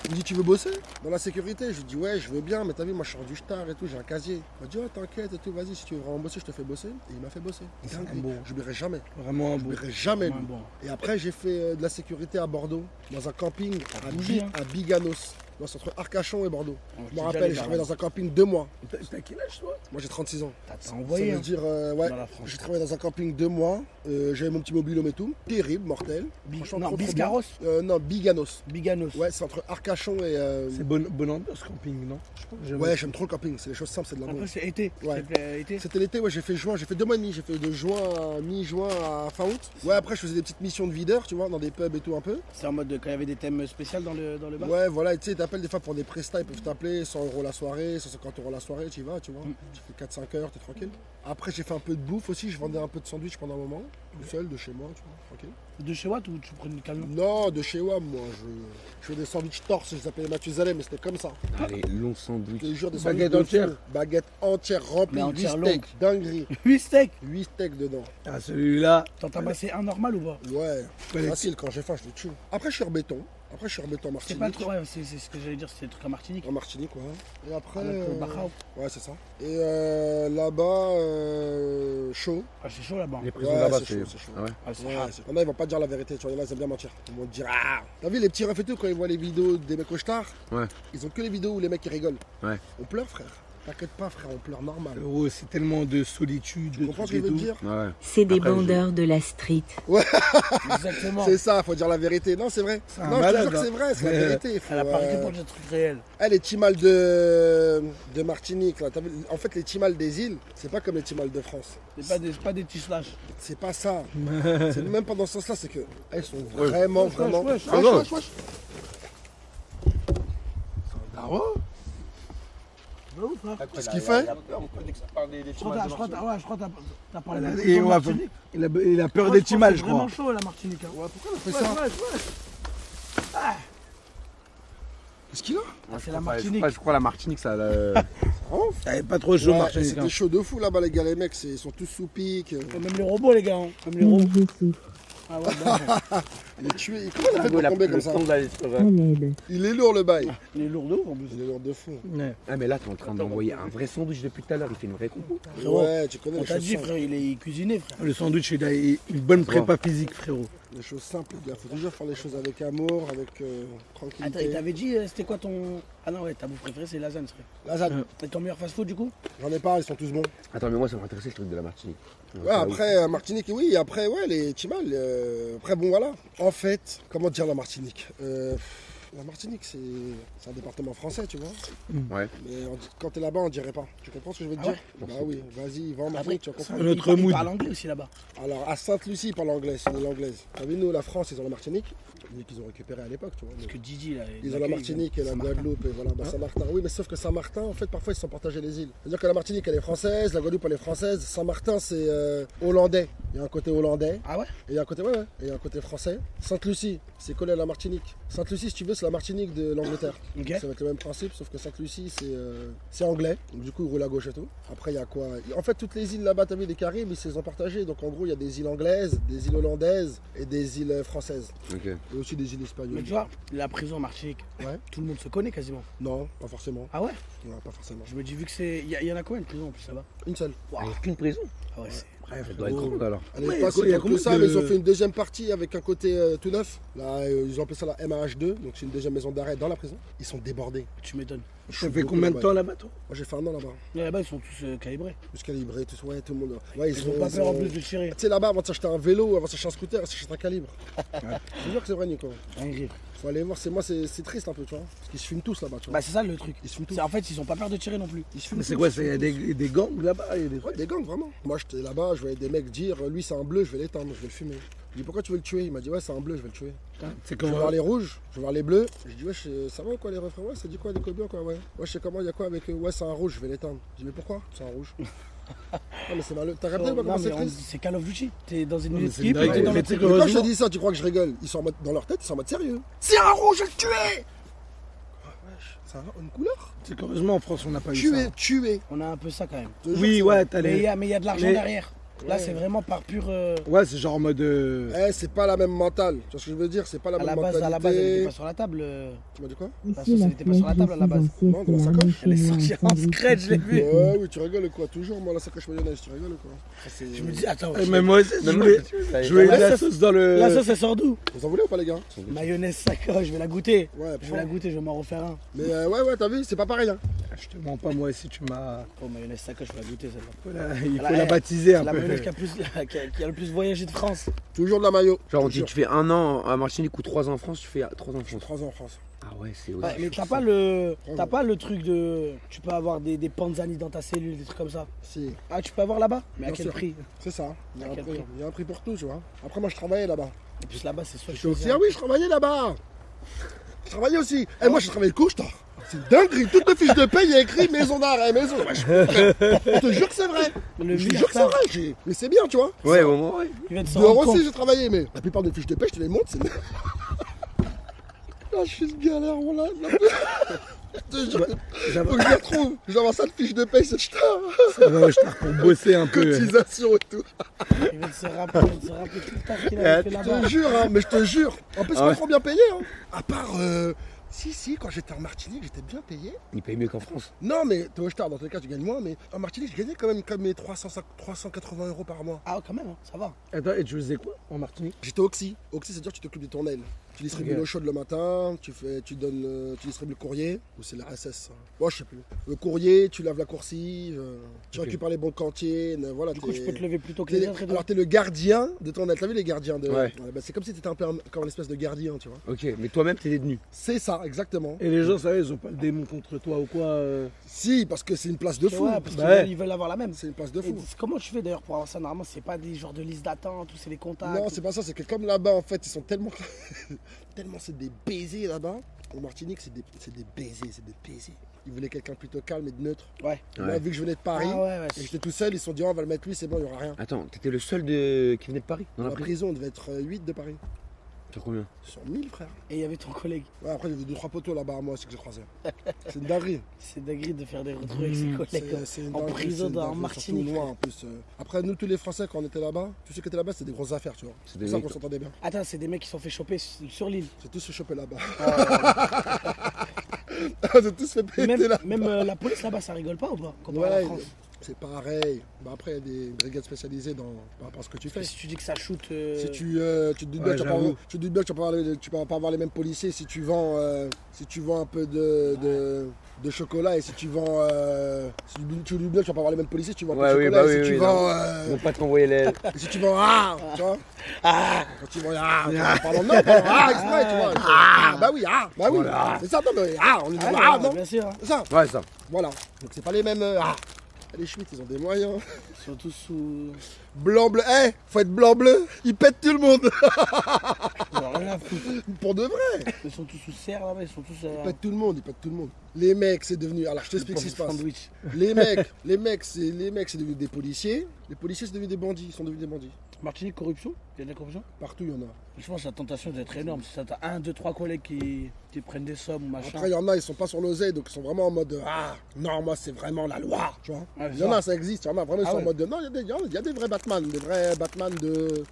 Il me dit, tu veux bosser dans la sécurité? Je lui dis, ouais, je veux bien, mais t'as vu, moi, je sors du star et tout, j'ai un casier. Il m'a dit, oh, t'inquiète et tout, vas-y, si tu veux vraiment bosser, je te fais bosser. Et il m'a fait bosser. C'est un Dinguerie. bon. Je n'oublierai jamais. Vraiment un Je beau. n'oublierai jamais. Ouais, lui. bon. Et après, j'ai fait de la sécurité à Bordeaux, dans un camping bougé, hein. à Biganos. Non, c'est entre Arcachon et Bordeaux. Oh, Je t'es me déjà rappelle, allé j'ai vers travaillé là. dans un camping 2 mois. T'as quel âge toi? Moi, j'ai 36 ans. T'as Ça envoyé veut hein, dire, ouais, dans la France. j'ai travaillé dans un camping 2 mois. J'avais mon petit mobil-home et tout. Terrible, mortel. Franchement, Non, trop bien. Biscarros. Non, Biganos. Biganos. Ouais, c'est entre Arcachon et. C'est bonne ambiance camping, non? Ouais, j'aime trop le camping. C'est les choses simples, c'est de la Après, bonne. c'est été. Ouais. C'est été. C'était l'été, ouais, j'ai fait juin, j'ai fait 2 mois et demi, j'ai fait de juin à mi-juin à fin août. Ouais, après je faisais des petites missions de videur, tu vois, dans des pubs et tout un peu. C'est en mode quand il y avait des thèmes spéciaux dans le bar. Ouais, voilà, et tu sais, ils t'appellent des fois pour des prestats, ils peuvent t'appeler 100 € la soirée, 150 € la soirée, tu y vas, tu vois. Tu fais 4-5 heures, t'es tranquille. Après, j'ai fait un peu de bouffe aussi, je vendais un peu de sandwich pendant un moment, tout seul, de chez moi, tu vois, tranquille. De chez Watt ou tu prenais le camion? Non, de chez WAM, moi, je fais des sandwichs torse, je les appelais Mathusalem, mais c'était comme ça. Allez, long sandwich. Je te jure, des Baguette sandwichs de entière. fou. Baguette entière remplie, Mais 8 entière steaks, longue. dinguerie. 8 steaks. 8 steaks dedans. Ah, celui-là. T'en tabassé un normal ou pas? Ouais, Ouais, facile, quand j'ai faim, je le tue. Après, je suis en béton. Après, je suis en béton en C'est pas le Martinique. truc, ouais, c'est ce que j'allais dire, c'est le truc à Martinique. En Martinique, ouais. Et après. Avec Bachao. Ouais, c'est ça. Et là-bas, chaud. Ah, c'est chaud là-bas. Les prisons Ouais, là-bas, c'est c'est. chaud, c'est chaud. Ah ouais. Ah, c'est Ouais, hard. il y en a, ils vont pas te dire la vérité, tu vois, il y en a, ils aiment bien mentir. Ils vont te dire, ah. T'as vu les petits refs et tout, quand ils voient les vidéos des mecs au star, Ouais. ils ont que les vidéos où les mecs ils rigolent. Ouais. On pleure, frère. T'inquiète pas, frère, on pleure normal. Oh, c'est tellement de solitude, Tu de comprends trucs ce que je et veux te tout. dire? Ouais. C'est des Après, bandeurs de la street. Exactement. C'est ça, faut dire la vérité. Non, c'est vrai. un Non, je te malade, jure que hein. c'est vrai, c'est la vérité. Faut, Elle a pas arrêté pour des trucs réels. les timals de Martinique, là, t'as vu, en fait, les timals des îles, c'est pas comme les timals de France. C'est pas des petits slash. C'est pas ça. C'est même pas dans ce sens-là, c'est que elles sont vraiment, vraiment. wesh, Wesh, wesh, wesh. Qu'est-ce qu'il fait? Je crois que t'as parlé de Et la ouais, Martinique. il a peur des timals, je C'est vraiment crois. chaud la Martinique. Hein. Ouais, pourquoi on a fait ça? Qu'est-ce qu'il a? Ah, c'est la Martinique. Je crois la Martinique, ça. Il pas trop chaud, Ouais, Martinique. c'était chaud de fou là-bas, les gars, les mecs, ils sont tous sous pique. Même les robots, les gars. Hein. Même les robots. Ah ouais, bah, Il est tué. Comment il a fait pour tomber comme ça? À l'aide. Il est lourd le bail. il est lourd de ouf en plus. Il est lourd de fou. Ouais. Ah, mais là, t'es en train d'envoyer un vrai sandwich depuis tout à l'heure. Il fait une vraie compo. Frérot, Ouais, tu connais On les t'a choses dit, simples. frère, il est cuisiné, frère. Le sandwich, il a une bonne prépa physique, frérot. Les choses simples, les gars. Faut toujours faire les choses avec amour, avec Attends, il tranquillité. t'avait dit, c'était quoi ton. Ah non, ouais, ta bouffe préférée, c'est lasagne, frère. Lasagne, Et ton meilleur fast-food, du coup? j'en ai pas, ils sont tous bons. Attends, mais moi, ça m'intéressait le truc de la Martinique. Ouais, après, Martinique, oui, après, ouais, les Timals. Après, bon, voilà. En fait, comment dire la Martinique? La Martinique, c'est un département français, tu vois. Ouais. Mais quand t'es là-bas, on dirait pas. Tu comprends ce que je veux te Ah dire? Bah oui, vas-y, va en Martinique, tu vas comprendre. Un autre il mood. parle anglais aussi là-bas. Alors, à Sainte-Lucie, ils parlent anglais, c'est une île anglaise. T'as vu, nous, la France, ils ont la Martinique. Une île qu'ils ont récupérée à l'époque, tu vois. Parce que Didi, là. Ils ont la Martinique et la Guadeloupe et voilà, bah, Saint-Martin. Oui, mais sauf que Saint-Martin, en fait, parfois, ils se sont partagés les îles. C'est-à-dire que la Martinique, elle est française, la Guadeloupe, elle est française. Saint-Martin, c'est hollandais. Il y a un côté hollandais. Ah ouais? Et il y a un côté, ouais, et il y a un côté français. Sainte-Lucie, c'est collé à la Martinique. Sainte-Lucie, si tu veux, c'est la Martinique de l'Angleterre. Ok. Ça va être le même principe, sauf que Sainte-Lucie, c'est anglais. Donc, du coup, ils roulent à gauche et tout. Après, il y a quoi? En fait, toutes les îles là-bas, t'as vu, des Caraïbes, ils se les ont partagées. Donc, en gros, il y a des îles anglaises, des îles hollandaises et des îles françaises. Ok. Et aussi des îles Mais espagnoles. tu vois, la prison Martinique, Ouais. tout le monde se connaît quasiment. Non, pas forcément. Ah ouais? Non, pas forcément. Je me dis, vu que c'est. Il y en a combien de prisons en plus là-bas? Une seule. Il n'y a qu'une prison. Ah ouais, c'est. Ça doit être grande alors. Elle est Ouais, pas si il y a grande que combien ça, de- mais ils ont fait une deuxième partie avec un côté tout neuf. Là, ils ont appelé ça la MAH2, donc c'est une deuxième maison d'arrêt dans la prison. Ils sont débordés. Tu m'étonnes. Ça fait combien de temps là-bas, toi? Moi, j'ai fait un an là-bas. Là-bas, ils sont tous calibrés. Plus calibré, tout, ouais, tout le monde. Ouais, Ils ont pas peur en plus de tirer. Tu sais, là-bas, avant de s'acheter un vélo, avant de s'acheter un scooter, ils s'achètent un calibre. Je te jure que c'est vrai, Nico. Un rire. Faut aller voir, c'est triste un peu, tu vois. Parce qu'ils se fument tous là-bas, tu vois. Bah, c'est ça le truc. Ils se fument tous. C'est en fait, ils ont pas peur de tirer non plus. Ils se fument Mais c'est tous, quoi? ils se Il y a fument des gangs là-bas? Il y a des tous. Ouais, trucs. des gangs, vraiment. Moi, j'étais là-bas, je voyais des mecs dire, lui, c'est un bleu, je vais l'éteindre, je vais le fumer. Je dis, pourquoi tu veux le tuer? Il m'a dit, ouais, c'est un bleu, je vais le tuer. C'est Je vais voir comment? les rouges, je vais voir les bleus. J'ai dit, ouais, ça va ou quoi les refrains? Ouais, ça dit quoi, des cobiens quoi, ouais. Ouais, je sais comment, il y a quoi avec eux? Ouais, c'est un rouge, je vais l'éteindre. J'ai dit, mais pourquoi? C'est un rouge. Non, mais c'est malheureux. T'as regardé ou pas Non, comment c'est mais triste? c'est Call of Duty. T'es dans une mais c'est équipe, dingue. t'es dans Mais l'autre tu sais équipe. Mais quand je te heureusement- dis ça, tu crois que je rigole? Ils sont en mode, dans leur tête, ils sont en mode sérieux. C'est un rouge, je vais le tuer! Wesh, ça a une couleur? C'est qu'heureusement en France on n'a pas eu Tuer, ça. tuer. On a un peu ça quand même. Je te jure, Oui, c'est ouais, vrai. t'as Mais il les. y a de l'argent Mais- derrière. Là, Ouais. c'est vraiment par pur. Ouais, c'est genre en mode. Eh, c'est pas la même mentale. Tu vois ce que je veux dire? C'est pas la À même la base, elle était mentalité. pas sur la table. Tu m'as dit quoi? La sauce, elle était pas sur la table à la base. Non, dans la sacoche. Elle est sortie en scred, je l'ai vu. Ouais, oui, tu rigoles quoi? Toujours, moi, la sacoche mayonnaise, tu rigoles quoi? Ça, c'est- Je me dis, attends, Mais moi aussi, je voulais La la sauce- sauce dans le. la sauce, elle sort d'où? Vous en voulez ou pas, les gars? Mayonnaise sacoche, je vais la goûter. Ouais, Je vais la goûter, je vais m'en refaire un. Mais ouais, t'as vu, c'est pas pareil. Hein. Je te mens pas, moi aussi, tu m'as. Oh, mayonnaise sacoche, je vais la goûter celle-là. Il faut Voilà, la baptiser C'est un la peu. mayonnaise qui a le plus voyagé de France. Toujours de la maillot. Genre, on Je dit te tu fais 1 an à Martinique ou 3 ans en France, tu fais 3 ans en jure. Je suis France. 3 ans en France. Ah ouais, c'est Ouais, mais aussi. t'as pas le truc de. Tu peux avoir des panzani dans ta cellule, des trucs comme ça. Si, Ah, tu peux avoir là-bas? Mais à Bien quel sûr. prix? c'est ça. Il y a À un quel prix. prix Il y a un prix pour tout, tu vois. Après, moi, je travaillais là-bas. Et puis là-bas, c'est soit Je suis aussi, ah oui, je travaillais là-bas. Je travaillais aussi. Et moi, j'ai travaillé le couche, c'est une dinguerie. Toutes les fiches de paye, il y a écrit maison d'arrêt, maison. Ouais, je te jure que c'est vrai. Le Je te jure que c'est vrai. Mais c'est bien, tu vois. Ouais, au moins, ouais. Il vient de se Dehors rendre compte. aussi, j'ai travaillé, mais la plupart des fiches de paie, je te les montre, c'est. Là, je suis une galère, voilà. Je te jure, faut que je les retrouve. Je vais avoir ça de fiche de paie, c'est je Ouais, je t'ai pour bosser un peu. cotisation et tout. Il vient de se rappeler tout le taf qu'il avait fait Je là-bas. te jure, hein, mais je te jure. En plus, c'est Ah ouais. pas trop bien payé. Hein. À part. Si, quand j'étais en Martinique, j'étais bien payé. Il paye mieux qu'en France. Non, mais toi, je dans tous les cas, tu gagnes moins. Mais en Martinique, je gagnais quand même comme mes 380 € par mois. Ah, quand même, hein, ça va. Attends, et tu faisais quoi en Martinique? J'étais Oxy. Oxy, c'est-à-dire que tu t'occupes de ton aile. Tu distribues Ok. l'eau chaude le matin, tu distribues le courrier, ou c'est la SS. Moi, je sais plus. Le courrier, tu laves la coursive, tu Ok. récupères les bons cantines, voilà. Du coup, tu peux te lever plus tôt que t'es- les autres et tout. alors, t'es le gardien de ton aile. T'as vu les gardiens de. Ouais. Bah, c'est comme si t'étais un peu comme une espèce de gardien, tu vois. Ok, mais toi-même, t'es détenu. C'est ça, exactement. Et les gens, ça va, ils ont pas le démon contre toi ou quoi? Si, parce que c'est une place de fou. Ouais, parce qu'ils Ouais. ils veulent avoir la même. C'est une place de Et fou. comment tu fais d'ailleurs pour avoir ça? Normalement, c'est pas des genres de liste d'attente ou c'est des contacts. Non, c'est pas ça, c'est que comme là-bas, en fait, ils sont tellement. tellement c'est des baisers là-bas. En Martinique, c'est des baisers, c'est des baisers. Ils voulaient quelqu'un plutôt calme et de neutre. Ouais. Et moi, vu que je venais de Paris, Ah ouais, ouais. et j'étais tout seul, ils se sont dit, oh, on va le mettre lui, c'est bon, il n'y aura rien. Attends, t'étais le seul qui venait de Paris dans Dans la la prison. prison, on devait être 8 de Paris. Sur combien? Sur 1000, frère. Et il y avait ton collègue. Ouais, après, il y avait 2-3 poteaux là-bas, moi aussi, que j'ai croisé. C'est une dinguerie. C'est dingue de faire des retrouvailles avec ses collègues C'est une en dinguerie, prison c'est une en dinguerie, Martinique. surtout loin, en plus. Après, nous, tous les Français, quand on était là-bas, tous ceux qui étaient là-bas, c'était des grosses affaires, tu vois. C'est C'est des pour ça mecs- qu'on s'entendait bien. Attends, c'est des mecs qui se sont fait choper sur l'île. C'est tous se choper là-bas. Ah, C'est tous fait péter même là. même la police là-bas, ça rigole pas ou pas comparé à la Ouais, France. c'est pareil. Bah, après, il y a des brigades spécialisées par rapport à ce que tu fais. Parce que si tu dis que ça shoot. Si tu te doutes bien Ouais, que tu vas pas j'avoue. avoir- tu te doutes bien que tu vas pas avoir les mêmes policiers si tu vends un peu de chocolat et si tu vends tu te doutes bien que tu vas pas avoir les mêmes policiers si tu vends un peu Ouais, de oui, chocolat bah et oui, si tu oui, vends Ils vont pas t'envoyer les. et si tu vends tu vois quand tu vends pardon non exprès tu vois bah oui c'est ça non mais on est Ah, non bien sûr. hein. c'est ça Ouais, ça. voilà donc c'est pas les mêmes les Schmitt ils ont des moyens Ils sont tous sous. blanc bleu faut être blanc bleu ils pètent tout le monde Ils ont rien à foutre. pour de vrai. Ils sont tous sous serre là-bas, ils sont tous. Ils pètent tout le monde, ils pètent tout le monde. Les mecs, c'est devenu. Alors je t'explique ce qui se passe. Sandwich. Les mecs, c'est devenu des policiers. Les policiers, c'est devenu des bandits. Ils sont devenus des bandits. Martinique, corruption? Il y a de la corruption? Partout, il y en a. Je pense que la tentation doit être énorme. Si ça t'as 1, 2, 3 collègues qui prennent des sommes ou machin. Après, il y en a, ils sont pas sur l'oseille, donc ils sont vraiment en mode ah, non, moi, c'est vraiment la loi. Tu vois. Ouais, Il y en a, ça existe. Il y en a vraiment, ils Ah sont ouais. en mode non, il y a des vrais Batman,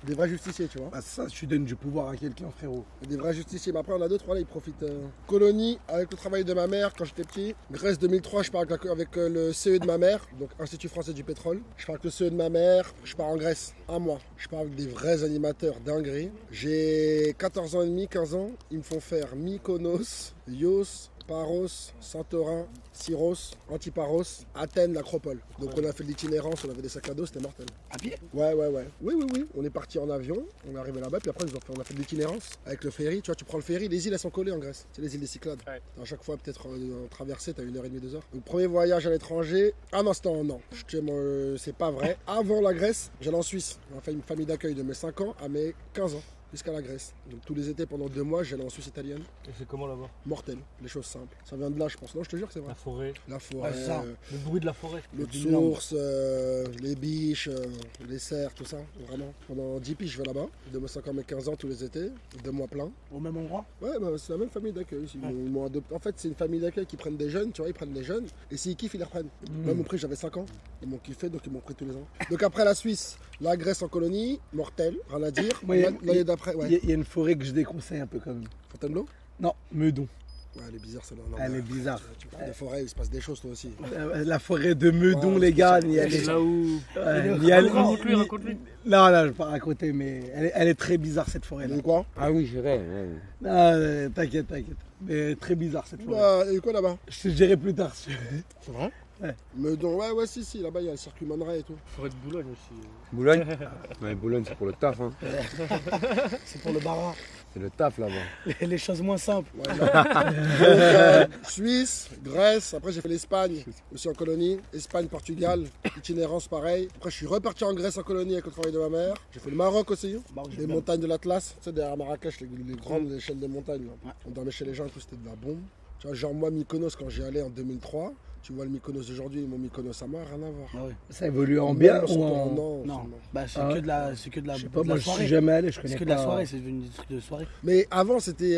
des vrais justiciers, tu vois. Bah ça, tu donnes du pouvoir à quelqu'un, frérot. Il y a des vrais justiciers. Mais après, on a deux, trois là, ils profitent. Colonie, avec le travail de ma mère quand j'étais petit. Grèce 2003, je pars avec le CE de ma mère, donc Institut français du pétrole. Je pars avec le CE de ma mère, je pars en Grèce, un mois. Je pars avec des vrais animateurs dingueries. J'ai 14 ans et demi, 15 ans. Ils me font faire Mykonos, Ios, Paros, Santorin, Syros, Antiparos, Athènes, l'Acropole. Donc on a fait de l'itinérance, on avait des sacs à dos, c'était mortel. À pied? Ouais. Oui. On est parti en avion, on est arrivé là-bas, puis après on a fait de l'itinérance avec le ferry. Tu vois, tu prends le ferry, les îles elles sont collées en Grèce. C'est les îles des Cyclades. Ouais. À chaque fois, peut-être en traversée, t'as 1h30, 2 heures. Le premier voyage à l'étranger, ah non, c'était non, c'est pas vrai. Avant la Grèce, j'allais en Suisse. On a fait une famille d'accueil de mes 5 ans à mes 15 ans. Jusqu'à la Grèce. Donc tous les étés pendant 2 mois, j'allais en Suisse italienne. Et c'est comment là-bas? Mortel, les choses simples. Ça vient de là, je pense. Non, je te jure que c'est vrai. La forêt. La forêt, Ouais, ça. Le bruit de la forêt. l'eau de du Nord. source, les biches, les cerfs, tout ça. Vraiment. Pendant 10 piges, je vais là-bas. De mes 5 ans, mes 15 ans tous les étés. 2 mois pleins. Au même endroit? Ouais, bah, c'est la même famille d'accueil. Ils m'ont adopté. En fait, c'est une famille d'accueil qui prennent des jeunes, tu vois, ils prennent les jeunes. Et s'ils kiffent, ils les reprennent. Moi, mon prix, j'avais 5 ans. Ils m'ont kiffé, donc ils m'ont pris tous les ans. Donc après la Suisse, la Grèce en colonie, mortel, rien à dire. Moi, L'année d'après, ouais. Il y a une forêt que je déconseille un peu quand même. Fontainebleau? Non, Meudon. Ouais, elle est bizarre celle-là. Non, Elle mais est bizarre. Tu parles des forêts, il se passe des choses toi aussi. La forêt de Meudon, Ouais, les gars, c'est n'y allez C'est là où. ouais, n'y allez- Raconte-lui, raconte-lui. Non, je vais pas raconter, mais elle est très bizarre cette forêt-là. Et quoi? Ah oui, j'irai. Non, t'inquiète. Mais très bizarre cette forêt. Bah, et quoi là-bas? Je te dirai plus tard. C'est vrai? Ouais. Meudon, ouais, si, là-bas il y a le circuit Man Ray et tout. Forêt de Boulogne aussi. Boulogne. Ouais, Boulogne, c'est pour le taf. Hein. C'est pour le barat. C'est le taf là-bas. Les choses moins simples. Ouais, donc, Suisse, Grèce, après j'ai fait l'Espagne, aussi en colonie. Espagne, Portugal, itinérance pareil. Après je suis reparti en Grèce en colonie avec le travail de ma mère. J'ai fait le Maroc aussi, les montagnes de l'Atlas, tu sais, derrière Marrakech, les grandes échelles des montagnes. Là. On dormait chez les gens et tout, c'était de la bombe. Tu vois, genre moi, Mykonos, quand j'y allais en 2003, tu vois le Mykonos d'aujourd'hui et mon Mykonos à moi, rien à voir. Ah ouais. Ça évolue en bien Même ou en... Non, Non, seulement. bah c'est Ah ouais. que de la, c'est que de la, Je sais pas, de la moi je soirée. suis jamais allé, je connais C'est que de pas. la soirée, c'est devenu des trucs de soirée. Mais avant, c'était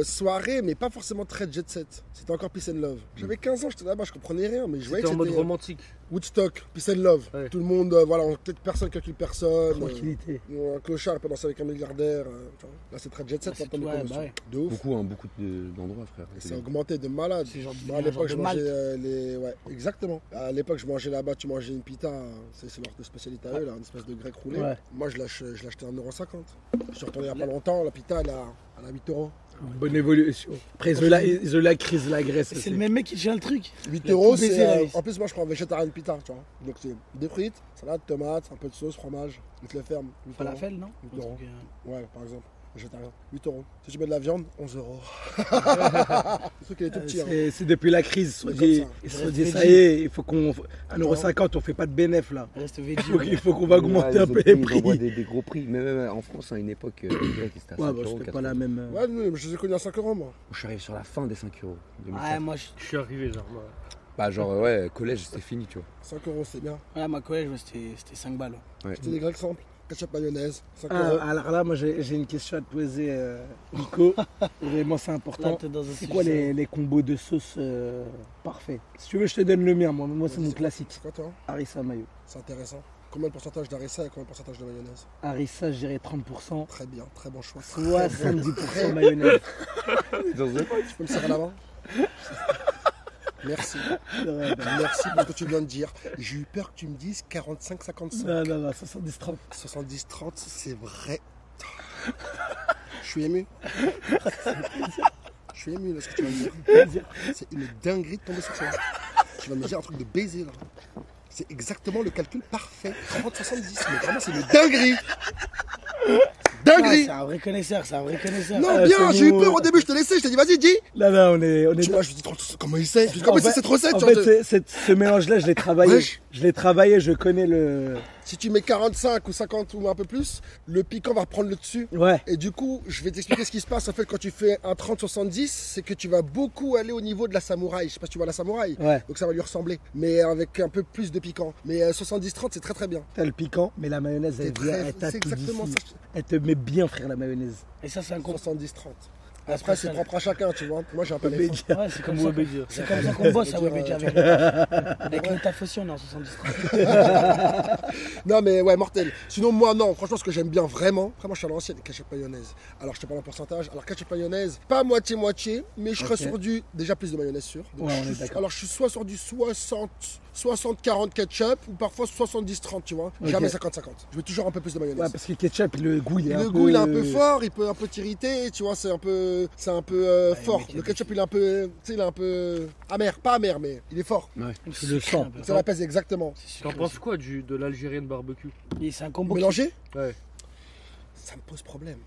soirée, mais pas forcément très jet set. C'était encore Peace and Love. J'avais 15 ans, j'étais là-bas, je comprenais rien, mais je voyais C'était que en mode c'était romantique. Woodstock, Peace and Love. Ouais. Tout le monde, voilà, peut-être personne calcule personne. Tranquillité. Un clochard il peut danser avec un milliardaire. Tu vois. Là, c'est très jet set, Ah, c'est maintenant, tout, ouais, Mykonos. bah ouais. De ouf. Beaucoup d'endroits, frère. Et c'est augmenté de malade. C'est genre Moi, à un l'époque, genre je de mangeais Malte. Ouais, exactement. À l'époque, je mangeais là-bas, tu mangeais une pita, c'est leur spécialité à eux, là, une espèce de grec roulé. Ouais. Moi, je l'achetais à 1,50 €. Je suis retourné il n'y a pas longtemps, la pita, elle a 8 €. Bonne évolution. Après, ils ont la crise, la Grèce. C'est le même mec qui tient le truc. 8 Il a tout €, baisé, c'est. la vie. En plus, moi, je prends un végétarien pita, tu vois. Donc, c'est des frites, salade, tomate, un peu de sauce, fromage. Ils te le ferment. 8 €. Falafel, non? 8 €. Un truc, Ouais, par exemple. Végétarien. 8 €. Si tu mets de la viande, 11 €. Le truc, il est tout petit. Hein. C'est depuis la crise. C'est comme ça. Ils se sont dit, ça y est, il faut qu'on. 1,50 €, on fait pas de bénéf là. Reste veggie. Il faut qu'on va augmenter un peu les Ils envoient prix. des gros prix. Mais même en France, à une époque, les Grecs, c'était à 5 Ouais, bah, euros. c'était pas la même. Ouais, mais je les ai connus à 5 €, moi. Je suis arrivé sur la fin des 5 euros. Ouais, moi, Je suis arrivé, genre. Moi. Bah, genre, ouais, collège, c'était fini, tu vois. 5 €, c'est bien. ma collège, c'était 5 balles. Ouais. C'était des grecs simples. Ketchup mayonnaise, 5 €. Alors là, moi j'ai une question à te poser, Nico. Vraiment, c'est Là, important. t'es dans un C'est sujet quoi sérieux. les combos de sauce parfaits? Si tu veux, je te donne le mien. Moi c'est mon classique. C'est quoi, toi? Harissa mayo. C'est intéressant. Combien de pourcentage d'harissa et combien de pourcentage de mayonnaise? Harissa, je dirais 30%. Très bien, très bon choix. 70% mayonnaise. Tu peux me serrer la main? Merci. Merci pour ce que tu viens de dire. J'ai eu peur que tu me dises 45-55. Non, 70-30. 70-30, c'est vrai. Je suis ému. Je suis ému là, ce que tu vas me dire. C'est une dinguerie de tomber sur ça. Tu vas me dire un truc de baiser là. C'est exactement le calcul parfait. 30-70. Mais vraiment, c'est une dinguerie. Dinguerie. C'est un vrai connaisseur, c'est un vrai connaisseur. Non, Ah, bien, c'est j'ai eu bon. peur au début, je te laissais, je t'ai dit vas-y, dis. Là, on est Tu vois, je me dis comment il sait. Je dis, comment En c'est fait- cette recette En genre fait, de- ce mélange-là, je l'ai travaillé. Wesh. Je l'ai travaillé, je connais le. Si tu mets 45 ou 50 ou un peu plus, le piquant va prendre le dessus. Ouais. Et du coup, je vais t'expliquer ce qui se passe en fait quand tu fais un 30-70, c'est que tu vas beaucoup aller au niveau de la samouraï. Je sais pas si tu vois la samouraï. Ouais. Donc ça va lui ressembler, mais avec un peu plus de piquant. Mais 70-30, c'est très très bien. T'as le piquant, mais la mayonnaise, elle C'est vient, très- elle t'a c'est tout exactement d'ici. ça. Elle te met bien, frère, la mayonnaise. Et ça, c'est un combo. 70-30. Après, c'est propre à chacun, tu vois. Moi, j'ai un peu les Bédia. Ouais, c'est comme Comme ça. Webedia. C'est comme ça qu'on bosse à Webedia avec le taf. Avec le taf aussi, on est en 70. Non mais ouais, mortel. Sinon moi non, franchement ce que j'aime bien vraiment, je suis à l'ancienne, ketchup mayonnaise. Alors je te parle en pourcentage, alors ketchup mayonnaise, pas moitié-moitié, mais je serais sur du, déjà plus de mayonnaise sûr. Donc, Ouais, je on est suis- d'accord. alors je suis soit sur du 60-40 ketchup ou parfois 70-30 tu vois. Ok. Jamais 50-50. Je veux toujours un peu plus de mayonnaise. Ouais, parce que le ketchup, le goût, il est un peu. Le goût il est un peu fort, il peut un peu t'irriter, tu vois, c'est un peu fort. mec, Le ketchup il est un peu, tu sais, il est un peu amer, pas amer mais il est fort. Je le sens. Ça la pèse exactement. T'en penses quoi de l'Algérienne barbecue? Et c'est un combo. Mélanger, Ouais. ça me pose problème.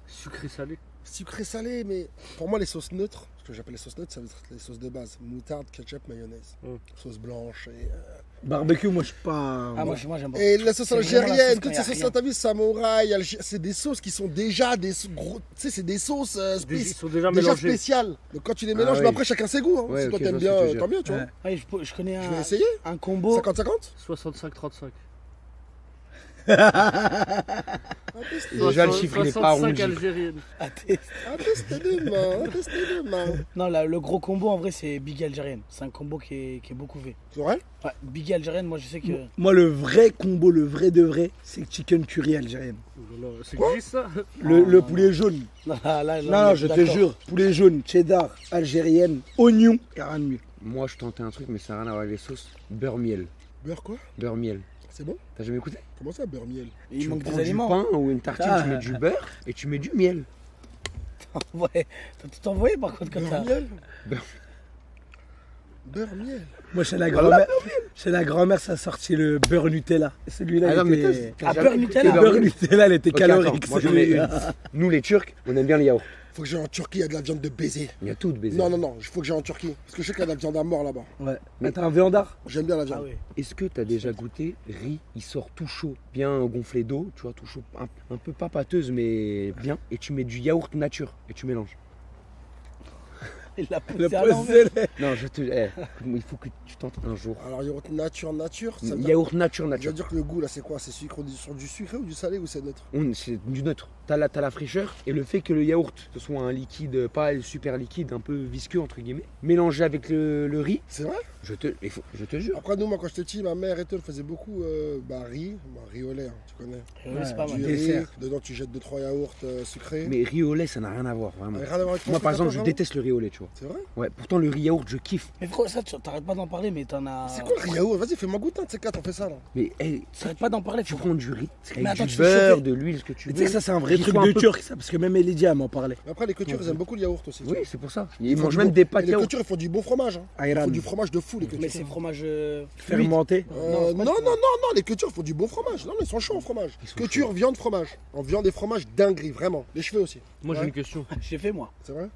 Sucré-salé. Sucré-salé, mais pour moi les sauces neutres, ce que j'appelle les sauces neutres, ça veut dire les sauces de base, moutarde, ketchup, mayonnaise, sauce blanche Barbecue, moi, je suis pas. Ah, moi j'aime pas. et la sauce C'est vraiment la algérienne, sauce toutes quand ces y a sauces, rien. t'as vu, samouraï, c'est des sauces qui sont déjà des gros, tu sais, c'est des sauces Ils sont déjà déjà mélangés. spéciales. Donc quand tu les mélanges, oui. mais après chacun ses goûts. Hein. Ouais, si toi ok, t'aimes je vois ce que tu bien, veux tant dire. mieux, tu vois. Ouais. Ouais, je connais Je vais essayer. un combo. 50-50 65-35. Déjà, le chiffre, il est pas 65 arrondi. algérienne. Ah, testez demain, testez demain. Non, là, le gros combo en vrai, c'est Biggie algérienne. C'est un combo qui est beaucoup fait. C'est vrai? Ouais, Biggie algérienne, moi je sais que. Moi, le vrai combo, le vrai de vrai, c'est chicken curry algérienne. Oh là là, c'est qui ça? Le poulet jaune. Là, Non, je te jure, poulet jaune, cheddar, algérienne, oignon, et rien de mieux. Moi, je tentais un truc, mais ça n'a rien à voir avec les sauces. Beurre-miel. Beurre quoi? Beurre-miel. C'est bon? T'as jamais écouté? Comment ça, beurre miel? Il Tu manque prends des du aliments. pain ou une tartine, Ah. tu mets du beurre et tu mets du miel. Ouais, t'as tout envoyé par contre comme Beurre ça. miel? Beurre. Beurre miel. Moi, chez la grand-mère, ça a sorti le beurre Nutella. Celui-là, Ah non, il mais était. t'as Ah, jamais beurre écouté Nutella. Le beurre Nutella, il était Ok, calorique. attends, moi, j'en ai une. Nous, les Turcs, on aime bien les yaourts. Faut que j'aille en Turquie, il y a de la viande de baiser. Il y a tout de baiser. Non, il faut que j'aille en Turquie. Parce que je sais qu'il y a de la viande à mort là-bas. Ouais. Mais t'as un viandard? J'aime bien la Ah viande. ouais. Est-ce que tu as déjà goûté riz? Il sort tout chaud, bien gonflé d'eau, tu vois, tout chaud, un peu pas pâteuse, mais bien. Et tu mets du yaourt nature et tu mélanges. Il l'a Le posé à l'envers. procès, Non, il faut que tu tentes un jour. Alors, yaourt nature, ça veut dire... Yaourt nature, Je veux nature. dire que le goût là, c'est quoi? C'est sur du sucré ou du salé ou c'est neutre? C'est du neutre. T'as la fraîcheur et le fait que le yaourt, ce soit un liquide, pas super liquide, un peu visqueux entre guillemets, mélangé avec le riz, C'est vrai? je te jure. Après, nous, moi, quand j'étais petit, ma mère et tout, elle faisait beaucoup riz au lait, hein, tu connais. Ouais, c'est pas Du mal. riz, Dessert. dedans, tu jettes 2-3 yaourts sucrés. Mais riz au lait, ça n'a rien à voir, vraiment. Rien à voir avec ton Moi, par truc à exemple, toi, je vraiment déteste le riz au lait, tu vois. C'est vrai? Ouais, pourtant, le riz yaourt, je kiffe. Mais frérot, ça, t'arrêtes pas d'en parler, mais t'en as. C'est quoi le riz yaourt? Vas-y, fais-moi goûter un de ces quatre, on fait ça là. Mais hey, T'arrêtes pas d'en parler, tu faut prends du riz, Mais avec attends, du tu fais beurre, chauffer. de l'huile, ce que tu Tu sais veux. que ça, c'est un vrai Qu'il truc soit un de peu- turc, ça, parce que même Elidia m'en parlait. Mais après, les coutures, ils aiment beaucoup le yaourt aussi. tu Oui, vois. c'est pour ça. Ils Ils font mangent du même bon- des et pâtes les yaourt. coutures, ils font du bon fromage. Hein. Ils Ayran. font du fromage de fou, les coutures. Mais c'est fromage. Fermenté. Non, les coutures font du bon fromage. Non, ils sont chauds en fromage. Couture, viande, fromage. En viande et fromage, dinguerie, vraiment. Les cheveux aussi. Moi j'ai Ouais. une question. J'ai fait moi. C'est vrai?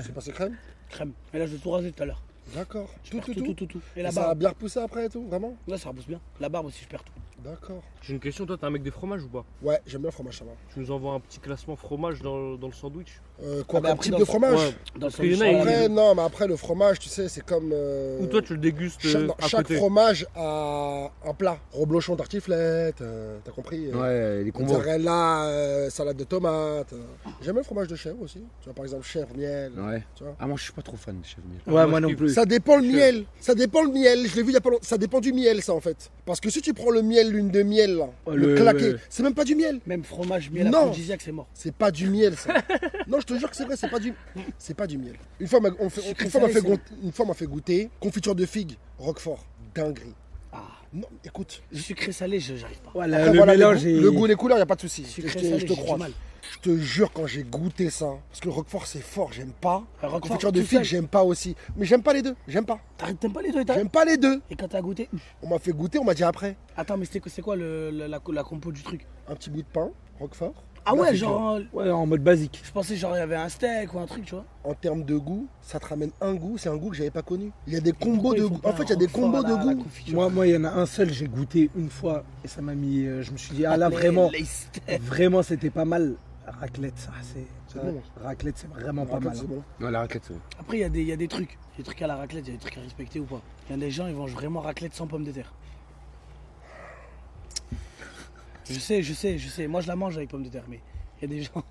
C'est passé crème? Crème. Mais là, je vais tout raser tout à l'heure. D'accord. Je perds tout. Et Et la ça a barbe. bien repoussé après et tout, vraiment? Là, ça repousse bien. La barbe aussi, je perds tout. D'accord. J'ai une question, toi t'es un mec des fromages ou pas? Ouais, j'aime bien le fromage, ça va. Tu nous envoies un petit classement fromage dans le sandwich? Quoi, Ah, mais comme après, type dans de le- fromage? Ouais. Dans Parce le qu'il y en a, sandwich, il- Après, non, mais après, le fromage, tu sais, c'est comme. Ou toi tu le dégustes à chaque côté? fromage a un plat. Reblochon, tartiflette, t'as compris? Ouais, les combos. Mozzarella, salade de tomates. J'aime bien le fromage de chèvre aussi. Tu vois, par exemple, chèvre, miel. Ouais. Tu vois. Ah, moi, je suis pas trop fan de chef miel. Ouais, moi je non kiffe. plus. Ça dépend le miel. Ça dépend le miel. Je l'ai vu il y a pas longtemps. Ça dépend du miel, ça, en fait. Parce que si tu prends le miel, lune de miel, là, le claqué, c'est même pas du miel. Même fromage, miel, Non. aphrodisiaque, c'est mort. C'est pas du miel, ça. Non, je te jure que c'est vrai, c'est pas du miel. Une fois, une fois, on m'a fait goûter confiture de figues, Roquefort, dinguerie. Ah. Non, écoute. Sucré salé, j'arrive pas. Voilà, Après, le voilà, mélange le est. goût, les couleurs, y a pas de souci. Je Sucré te salé, je te j'ai du crois. mal. Je te jure, quand j'ai goûté ça, parce que le Roquefort c'est fort, j'aime pas. Le Roquefort, Confiture de tout figues, seul. j'aime pas aussi. Mais j'aime pas les deux, j'aime pas. T'aimes pas les deux, J'aime pas les deux. Et quand t'as goûté. On m'a fait goûter, on m'a dit après. Attends, mais c'est quoi la compo du truc? Un petit bout de pain, Roquefort, Ah ouais, Basique, genre, Ouais, en mode basique. je pensais genre il y avait un steak ou un truc, tu vois. En termes de goût, ça te ramène un goût, c'est un goût que j'avais pas connu. Il y a des combos Pourquoi de ils font goût. pas En fait, il y a des un combos de fort à la goût. confiture? Moi, il y en a un seul, j'ai goûté une fois et ça m'a mis. Je me suis dit, ah là, vraiment, Les steaks. vraiment, c'était pas mal. Raclette, ça, c'est. C'est bon. Raclette, c'est vraiment pas Raclette, mal. c'est bon. Ouais, la raclette, c'est bon. Après, il y a des trucs. Il y a des trucs à la raclette, il y a des trucs à respecter ou pas. Il y a des gens, ils mangent vraiment raclette sans pommes de terre. Je sais. Moi, je la mange avec pommes de terre, mais il y a des gens.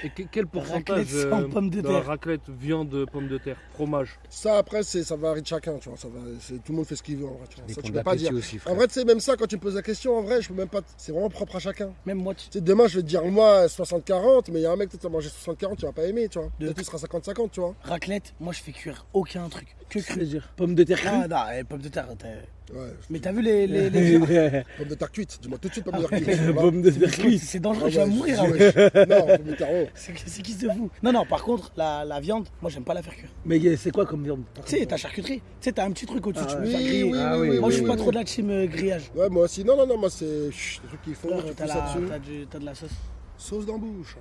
Et quel pourcentage Raclette sans pommes de dans la terre. raclette, viande, pommes de terre, fromage? Ça, après, ça varie de chacun, tu vois. Tout le monde fait ce qu'il veut, en vrai. Tu vois. Ça, Dépend tu de peux pas l'appétit dire. aussi, frère. En vrai, tu sais, même ça, quand tu me poses la question, en vrai, je peux même pas. C'est vraiment propre à chacun. Même moi, Tu sais, demain, je vais te dire, moi, 60-40, mais il y a un mec, peut-être, qui va manger 60-40, tu vas pas aimer, tu vois. De- Peut-être, tu seras 50-50, tu vois. raclette, moi, je fais cuire aucun truc. Que cru. C'est-à-dire, pommes de terre Ah, crues. non, pommes de terre. Ouais. Mais t'as vu les Pomme de terre cuite. Dis-moi tout de suite, pomme de terre cuite. Voilà. Pommes de terre cuites. C'est dangereux, Ah je vais ouais, mourir. je hein. dis, non, pomme de terre, oh. C'est qui se fout? Non, par contre, la viande, moi, j'aime pas la faire cuire. Mais c'est quoi comme viande? Tu sais, ta charcuterie, tu sais, t'as un petit truc au-dessus, tu peux Oui, faire oui, griller. oui, Ah oui, oui, oui, Moi, je suis oui, pas oui. trop de la team grillage. Ouais, moi aussi. Non, moi, c'est chut, des trucs qu'ils font, Alors, tu t'as fous ça dessus. t'as de la sauce. Sauce dans bouche.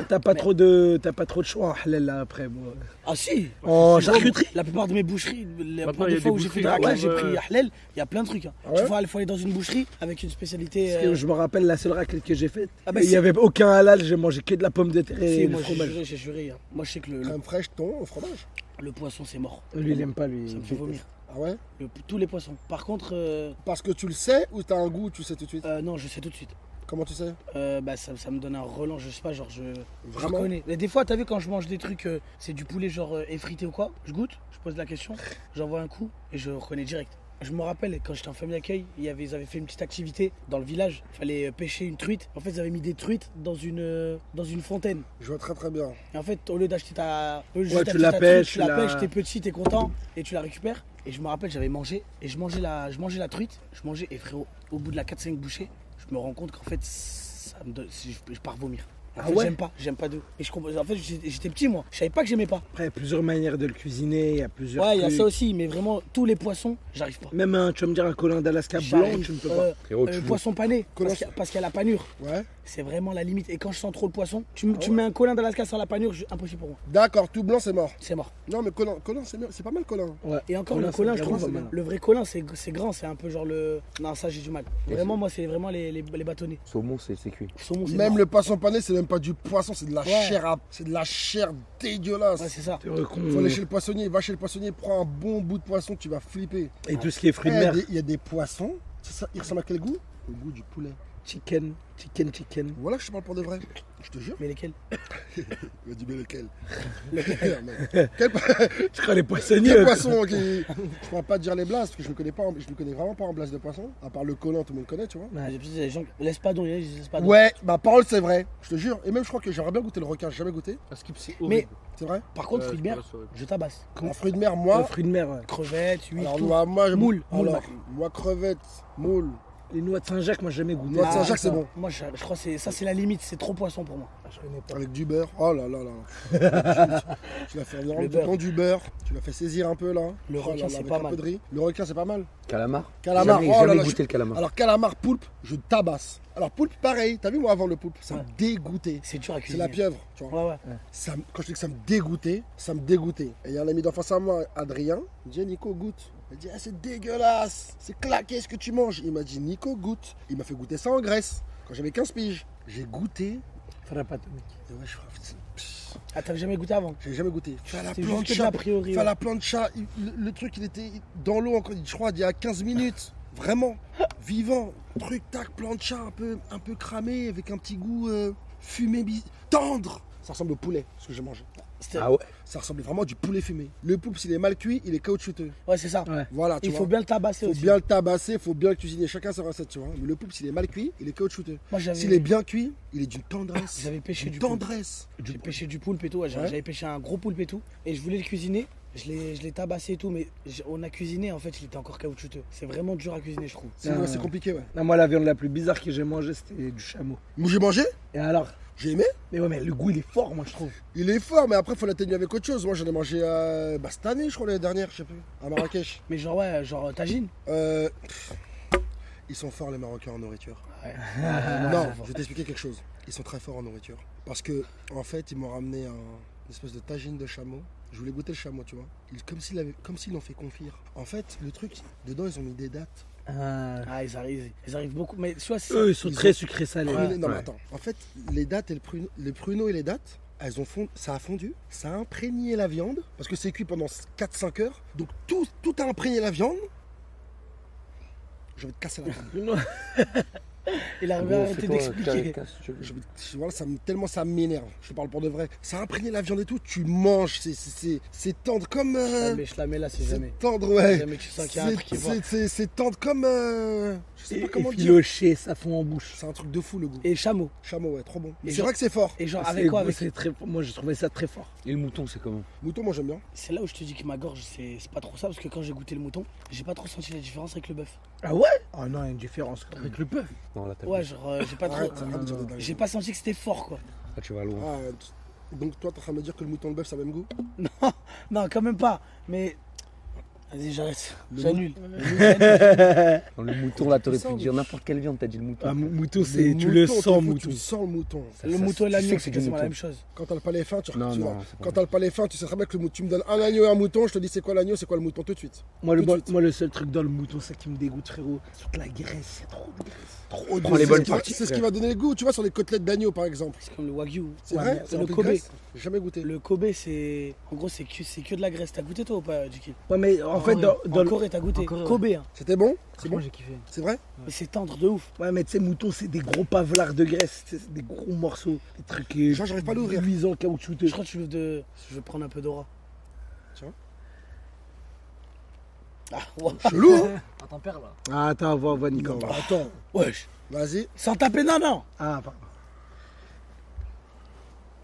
T'as pas trop de choix en halal là après moi. Ah si. En C'est charcuterie. La plupart de mes boucheries, la Maintenant, plupart il y des a fois des où j'ai fait de boucheries, raclette, j'ai ouais. pris halal, il y a plein de trucs. Hein. Ah ouais Tu vois, il faut aller dans une boucherie avec une spécialité. Parce que je me rappelle la seule raclette que j'ai faite. Ah bah il n'y si. avait aucun halal, j'ai mangé que de la pomme de terre et Si, du moi fromage. j'ai juré. Hein. Moi je sais que Crème fraîche, thon au fromage. le poisson c'est mort. Lui il aime pas lui. Ça me fait vomir. Ah ouais? Tous les poissons. Par contre, Parce que tu le sais ou t'as un goût, tu sais tout de suite? non, je sais tout de suite. Comment tu sais? Bah ça me donne un relent, je sais pas, genre je Vraiment? reconnais. Mais des fois, t'as vu quand je mange des trucs, c'est du poulet genre effrité ou quoi, je goûte, je pose la question, j'envoie un coup et je reconnais direct. Je me rappelle quand j'étais en famille d'accueil, ils avaient fait une petite activité dans le village. Il fallait pêcher une truite. En fait, ils avaient mis des truites dans une fontaine. Je vois très très bien. Et en fait, au lieu d'acheter ta. au lieu de Ouais, juste tu acheter la ta pêches, truite, tu la tu la- pêches, t'es petit, t'es content et tu la récupères. Et je me rappelle, j'avais mangé et je mangeais la truite. Je mangeais et frérot, au bout de la 4-5 bouchées, je me rends compte qu'en fait, ça me donne, je pars vomir. En Ah fait, ouais j'aime pas d'eux. Et en fait, j'étais petit moi. Je savais pas que j'aimais pas. Après, il y a plusieurs manières de le cuisiner, il y a plusieurs. Ouais, il y a trucs. ça aussi, mais vraiment, tous les poissons, j'arrive pas. Même tu vas me dire un colin d'Alaska blanc, J'arrive, tu ne peux pas. Frérot, tu poisson pané, Colin- parce qu'il y a la panure. Ouais. C'est vraiment la limite. Et quand je sens trop le poisson, tu me mets un colin d'Alaska sans la panure, impossible pour moi. D'accord, tout blanc, c'est mort. C'est mort. Non, mais colin, c'est pas mal, colin. Ouais. Et encore, Colin, le colin, c'est je vraiment trouve, pas mal. le vrai colin, c'est grand, c'est un peu genre le. Non, ça, j'ai du mal. Vraiment, moi, c'est vraiment les bâtonnets. Saumon, c'est cuit. Le saumon, c'est Même mort. le poisson pané, c'est même pas du poisson, c'est de la Ouais. chair c'est de la chair dégueulasse. Ouais, c'est ça. C'est vrai qu'on- Faut aller chez le poissonnier, va chez le poissonnier, prends un bon bout de poisson, tu vas flipper. Et tout ce qui est fruits de Eh, mer. Il y a des poissons, il ressemble à quel goût? Au goût du poulet. Chicken. Voilà, je te parle pour de vrai. Je te jure. Mais lesquels? Il m'a dit, mais lequel? Tu crois les poissonniers Quel poisson qui... Je pourrais pas te dire les blases, parce que je ne connais vraiment pas en blase de poisson. À part le colin, tout le monde connaît, tu vois. Il y a des gens. L'espadon, il y a des espadons. Ouais, ma parole, c'est vrai. Je te jure. Et même, je crois que j'aimerais bien goûter le requin, j'ai jamais goûté. À skip, c'est Mais horrible. C'est vrai? par contre, fruits de mer, c'est horrible. je tabasse. En fruits de mer, moi. Fruits de mer, ouais. Crevettes, huîtres, Alors, tout. moi, Moule, alors, Mac. moi, crevettes, moule. Les noix de Saint-Jacques, moi j'ai jamais goûté. Noix de Saint-Jacques, c'est bon. Moi, je crois que ça, c'est la limite. C'est trop poisson pour moi. Je connais pas. Avec du beurre. Oh là là là. Tu l'as fait Le environ beurre. dans du beurre. Tu l'as fait saisir un peu là. Le Oh là requin, là, c'est avec pas un mal. peu de riz. Le requin, c'est pas mal. Calamar. Calamar, Jamais, oh là jamais là, goûté le calamar. Alors, calamar, poulpe, je tabasse. Alors, poulpe, pareil. T'as vu, moi, avant le poulpe, ça me Ouais. dégoûtait. C'est dur à C'est cuisiner. la pieuvre, tu vois. Ouais, ouais. Quand je dis que ça me dégoûtait, ça me dégoûtait. Et il y a un ami d'en face à moi, Adrien, il me dit Nico, goûte. Il m'a dit, ah, c'est dégueulasse, c'est claqué ce que tu manges. Il m'a dit, Nico, goûte. Il m'a fait goûter ça en Grèce, quand j'avais 15 piges. J'ai goûté. Faudrait pas Tonic. Et ouais, pff, Ah, t'avais jamais goûté avant? j'ai jamais goûté. Fais à la C'est juste que de plancha. l'a priori. Fais à Ouais. la plancha. Le truc, il était dans l'eau encore, je crois, il y a 15 minutes. Vraiment, vivant. Truc, tac, plancha, un peu cramé, avec un petit goût fumé, tendre. Ça ressemble au poulet, ce que j'ai mangé. C'était- Ah ouais. Ça ressemble vraiment à du poulet fumé. Le poulpe, s'il est mal cuit, il est caoutchouteux. Ouais, c'est ça. Ouais. Voilà, tu Il vois. faut bien le tabasser Faut aussi. bien le tabasser, faut bien le cuisiner. Chacun sa recette, tu vois. Mais le poulpe, s'il est mal cuit, il est caoutchouteux. Moi, S'il est bien cuit, il est d'une tendresse. J'avais pêché D'une du poulpe. tendresse. J'ai pêché du poulpe et tout. Ouais, Ouais. J'avais pêché un gros poulpe et tout. Et je voulais le cuisiner. Je l'ai tabassé et tout. Mais on a cuisiné. En fait, il était encore caoutchouteux. C'est vraiment dur à cuisiner, je trouve. Ouais, c'est compliqué, ouais. Non, moi la viande la plus bizarre que j'ai mangée c'était du chameau. Moi, j'ai mangé, Et alors? j'ai aimé. Mais ouais, mais le goût il est fort, moi je trouve. Il est fort, mais après, faut l'atténuer avec autre chose. Moi, j'en ai mangé cette année, je crois, l'année dernière, je sais plus, à Marrakech. Mais genre, ouais, genre tagine. Euh, Ils sont forts les Marocains en nourriture. Ouais. Non, je vais t'expliquer quelque chose. Ils sont très forts en nourriture. Parce que, en fait, ils m'ont ramené une espèce de tagine de chameau. Je voulais goûter le chameau, tu vois. Comme s'ils l'ont fait confire. En fait, le truc, dedans, ils ont mis des dattes. Ah, ils arrivent beaucoup. Mais tu vois, Eux, ils sont très sucrés salés. Non, mais attends. En fait, les dattes et les pruneaux et les dattes, ça a fondu, ça a imprégné la viande, parce que c'est cuit pendant 4-5 heures. Donc tout a imprégné la viande. Je vais te casser la table. il arrive à arrêter d'expliquer. Voilà, tellement ça m'énerve. Je te parle pour de vrai. Ça a imprégné la viande et tout. Tu manges, c'est tendre comme. Je la mets là, c'est jamais. Tendre, ouais. Jamais tu sens qu'il y a un truc qui va. C'est tendre comme. Je sais pas comment dire. Filoché, ça fond en bouche. C'est un truc de fou le goût. Et chameau. Chameau, ouais, trop bon. Et C'est genre- vrai que c'est fort. Et genre, avec quoi avec... Moi, j'ai trouvé ça très fort. Et le mouton, c'est comment? Mouton, moi j'aime bien. C'est là où je te dis que ma gorge, c'est pas trop ça, parce que quand j'ai goûté le mouton, j'ai pas trop senti la différence avec le bœuf. Ah ouais? Ah non, il y a une différence. Avec le bœuf. Non, là, t'as Ouais, genre, j'ai pas trop. Arrête, arrête de dire des dingueries. J'ai pas senti que c'était fort, quoi. Là, tu vas loin. Ah, donc toi, t'es en train de me dire que le mouton et le bœuf, ça a le même goût? Non, quand même pas. Mais. Vas-y, j'arrête. J'annule. Dans le mouton, là, t'aurais pu dire n'importe quelle viande, t'as dit le mouton. Ah, mouton, c'est. Tu le sens, Tu mouton. sens le mouton. Le mouton et tu sais l'agneau, que c'est c'est du quasiment la mouton. même chose. Quand t'as le palais fin, tu Non, tu non, vois. c'est pas Quand t'as le palais fin, tu sais très bien que tu me donnes un agneau et un mouton, je te dis c'est quoi l'agneau, c'est quoi le mouton tout de suite. Moi, Tout de suite. le seul truc dans le mouton, c'est qui me dégoûte, frérot. C'est toute la graisse, c'est trop de graisse. Trop Prends les bonnes C'est parties, ce qui va donner le goût, tu vois, sur les côtelettes d'agneau par exemple. C'est comme le wagyu. C'est Ouais, vrai, mais c'est le rempli de Kobe. graisse. J'ai jamais goûté. Le Kobe, c'est. En gros, c'est que de la graisse. T'as goûté toi ou pas, Jiki? Ouais, mais en fait, ouais. dans En le. Corée, t'as goûté. En Corée, Kobe, hein. C'était bon? C'est Moi bon? j'ai kiffé. C'est vrai? Mais c'est tendre de ouf. Ouais, mais tu sais, mouton, c'est des gros pavelards de graisse. C'est des gros morceaux. Des trucs. Genre, j'arrive pas à l'ouvrir. Luisants, caoutchouteux. Je crois que je vais prendre un peu d'aura. Tiens. Ah, ouais. Chelou, hein? Attends, père là. Ah, attends, on va Nico. Non, attends, Wesh. vas-y, Sans taper, non. Ah, pardon.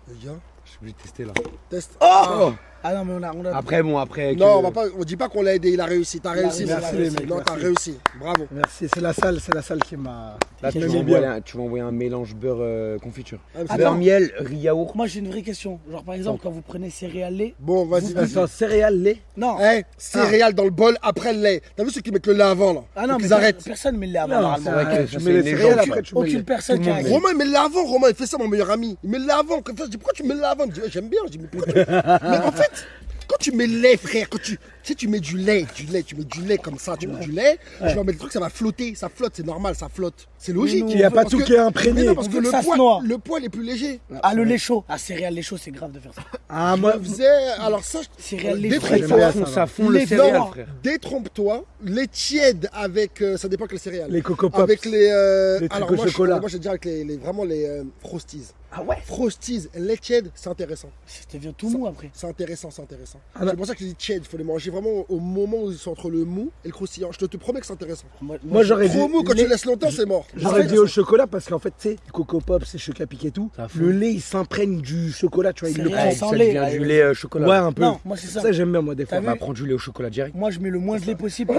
les gars, Je suis obligé de tester là. test. Oh Ah non, mais on a. Après, bon, après. Non, on dit pas qu'on l'a aidé, il a réussi. T'as réussi, réussi, merci, les mecs, Non, t'as merci. réussi. Bravo. Merci, c'est la salle qui m'a. Là, qui tu m'a vas, mis bien. envoyer un mélange beurre-confiture. Ah, mais c'est Attends. Beurre, miel, riz, yaourt. Moi, j'ai une vraie question. Genre, par exemple, quand vous prenez céréales lait. Bon, vas-y, vas-y. Attends, céréales, lait. Non. Eh, céréales dans le bol après le lait. T'as vu ceux qui mettent le lait avant là? Ah non, Faut mais qu'ils arrêtent. personne met le lait avant, Non, normalement. c'est vrai que tu ça, mets c'est les une céréales légende. après, tu mets Aucune les. personne Tout qui le a. monde Romain, il met le lait avant. Romain, il fait ça, mon meilleur ami. Il met le lait avant. Comme ça, je dis pourquoi tu mets le lait avant? Il me dit, ouais, j'aime bien. Je dis, mais pourquoi mais en fait, quand tu mets le lait, frère, tu sais, tu mets du lait, tu mets du lait comme ça, tu mets du lait, tu vas mettre le truc, ça va flotter, ça flotte, c'est normal, ça flotte. C'est logique. Il n'y a pas Parce tout que- qui est imprégné. Mais non, parce On que veut que ça se le noie. poil est plus léger. Ah, le lait chaud. Ah, céréales lait chaud, c'est grave de faire ça. Ah, moi. Je faisais, alors ça, Céréales lait détrompe-toi. frais. J'aime bien ça, Ça va. fond le Les céréal, dents, frère. détrompe-toi, les tièdes avec, ça dépend quelles céréales. Les Coco Pops. Avec les, Les trucs alors au moi, chocolat. moi, je dire avec vraiment les Frosties. Ah ouais? Frosties, les tièdes, c'est intéressant. Ça devient tout mou après. C'est intéressant, c'est intéressant. Ah non. C'est pour ça que je dis tièdes, il faut les manger vraiment au moment où ils sont entre le mou et le croustillant. Je te promets que c'est intéressant. Moi, j'aurais dit. Trop mou, quand lait- tu laisses longtemps, c'est mort. J'aurais dit au chocolat parce qu'en fait, tu sais, Coco Pop, c'est Chocapic et tout. Ça fond. Le lait, il s'imprègne du chocolat, tu vois, il le Céréales prend. Ouais, sans ça lait. devient du lait chocolat. Ouais, un peu. Non, moi, c'est ça. Ça, j'aime bien, moi, des fois. T'as On va vu prendre du lait au chocolat direct. Moi, je mets le moins de lait possible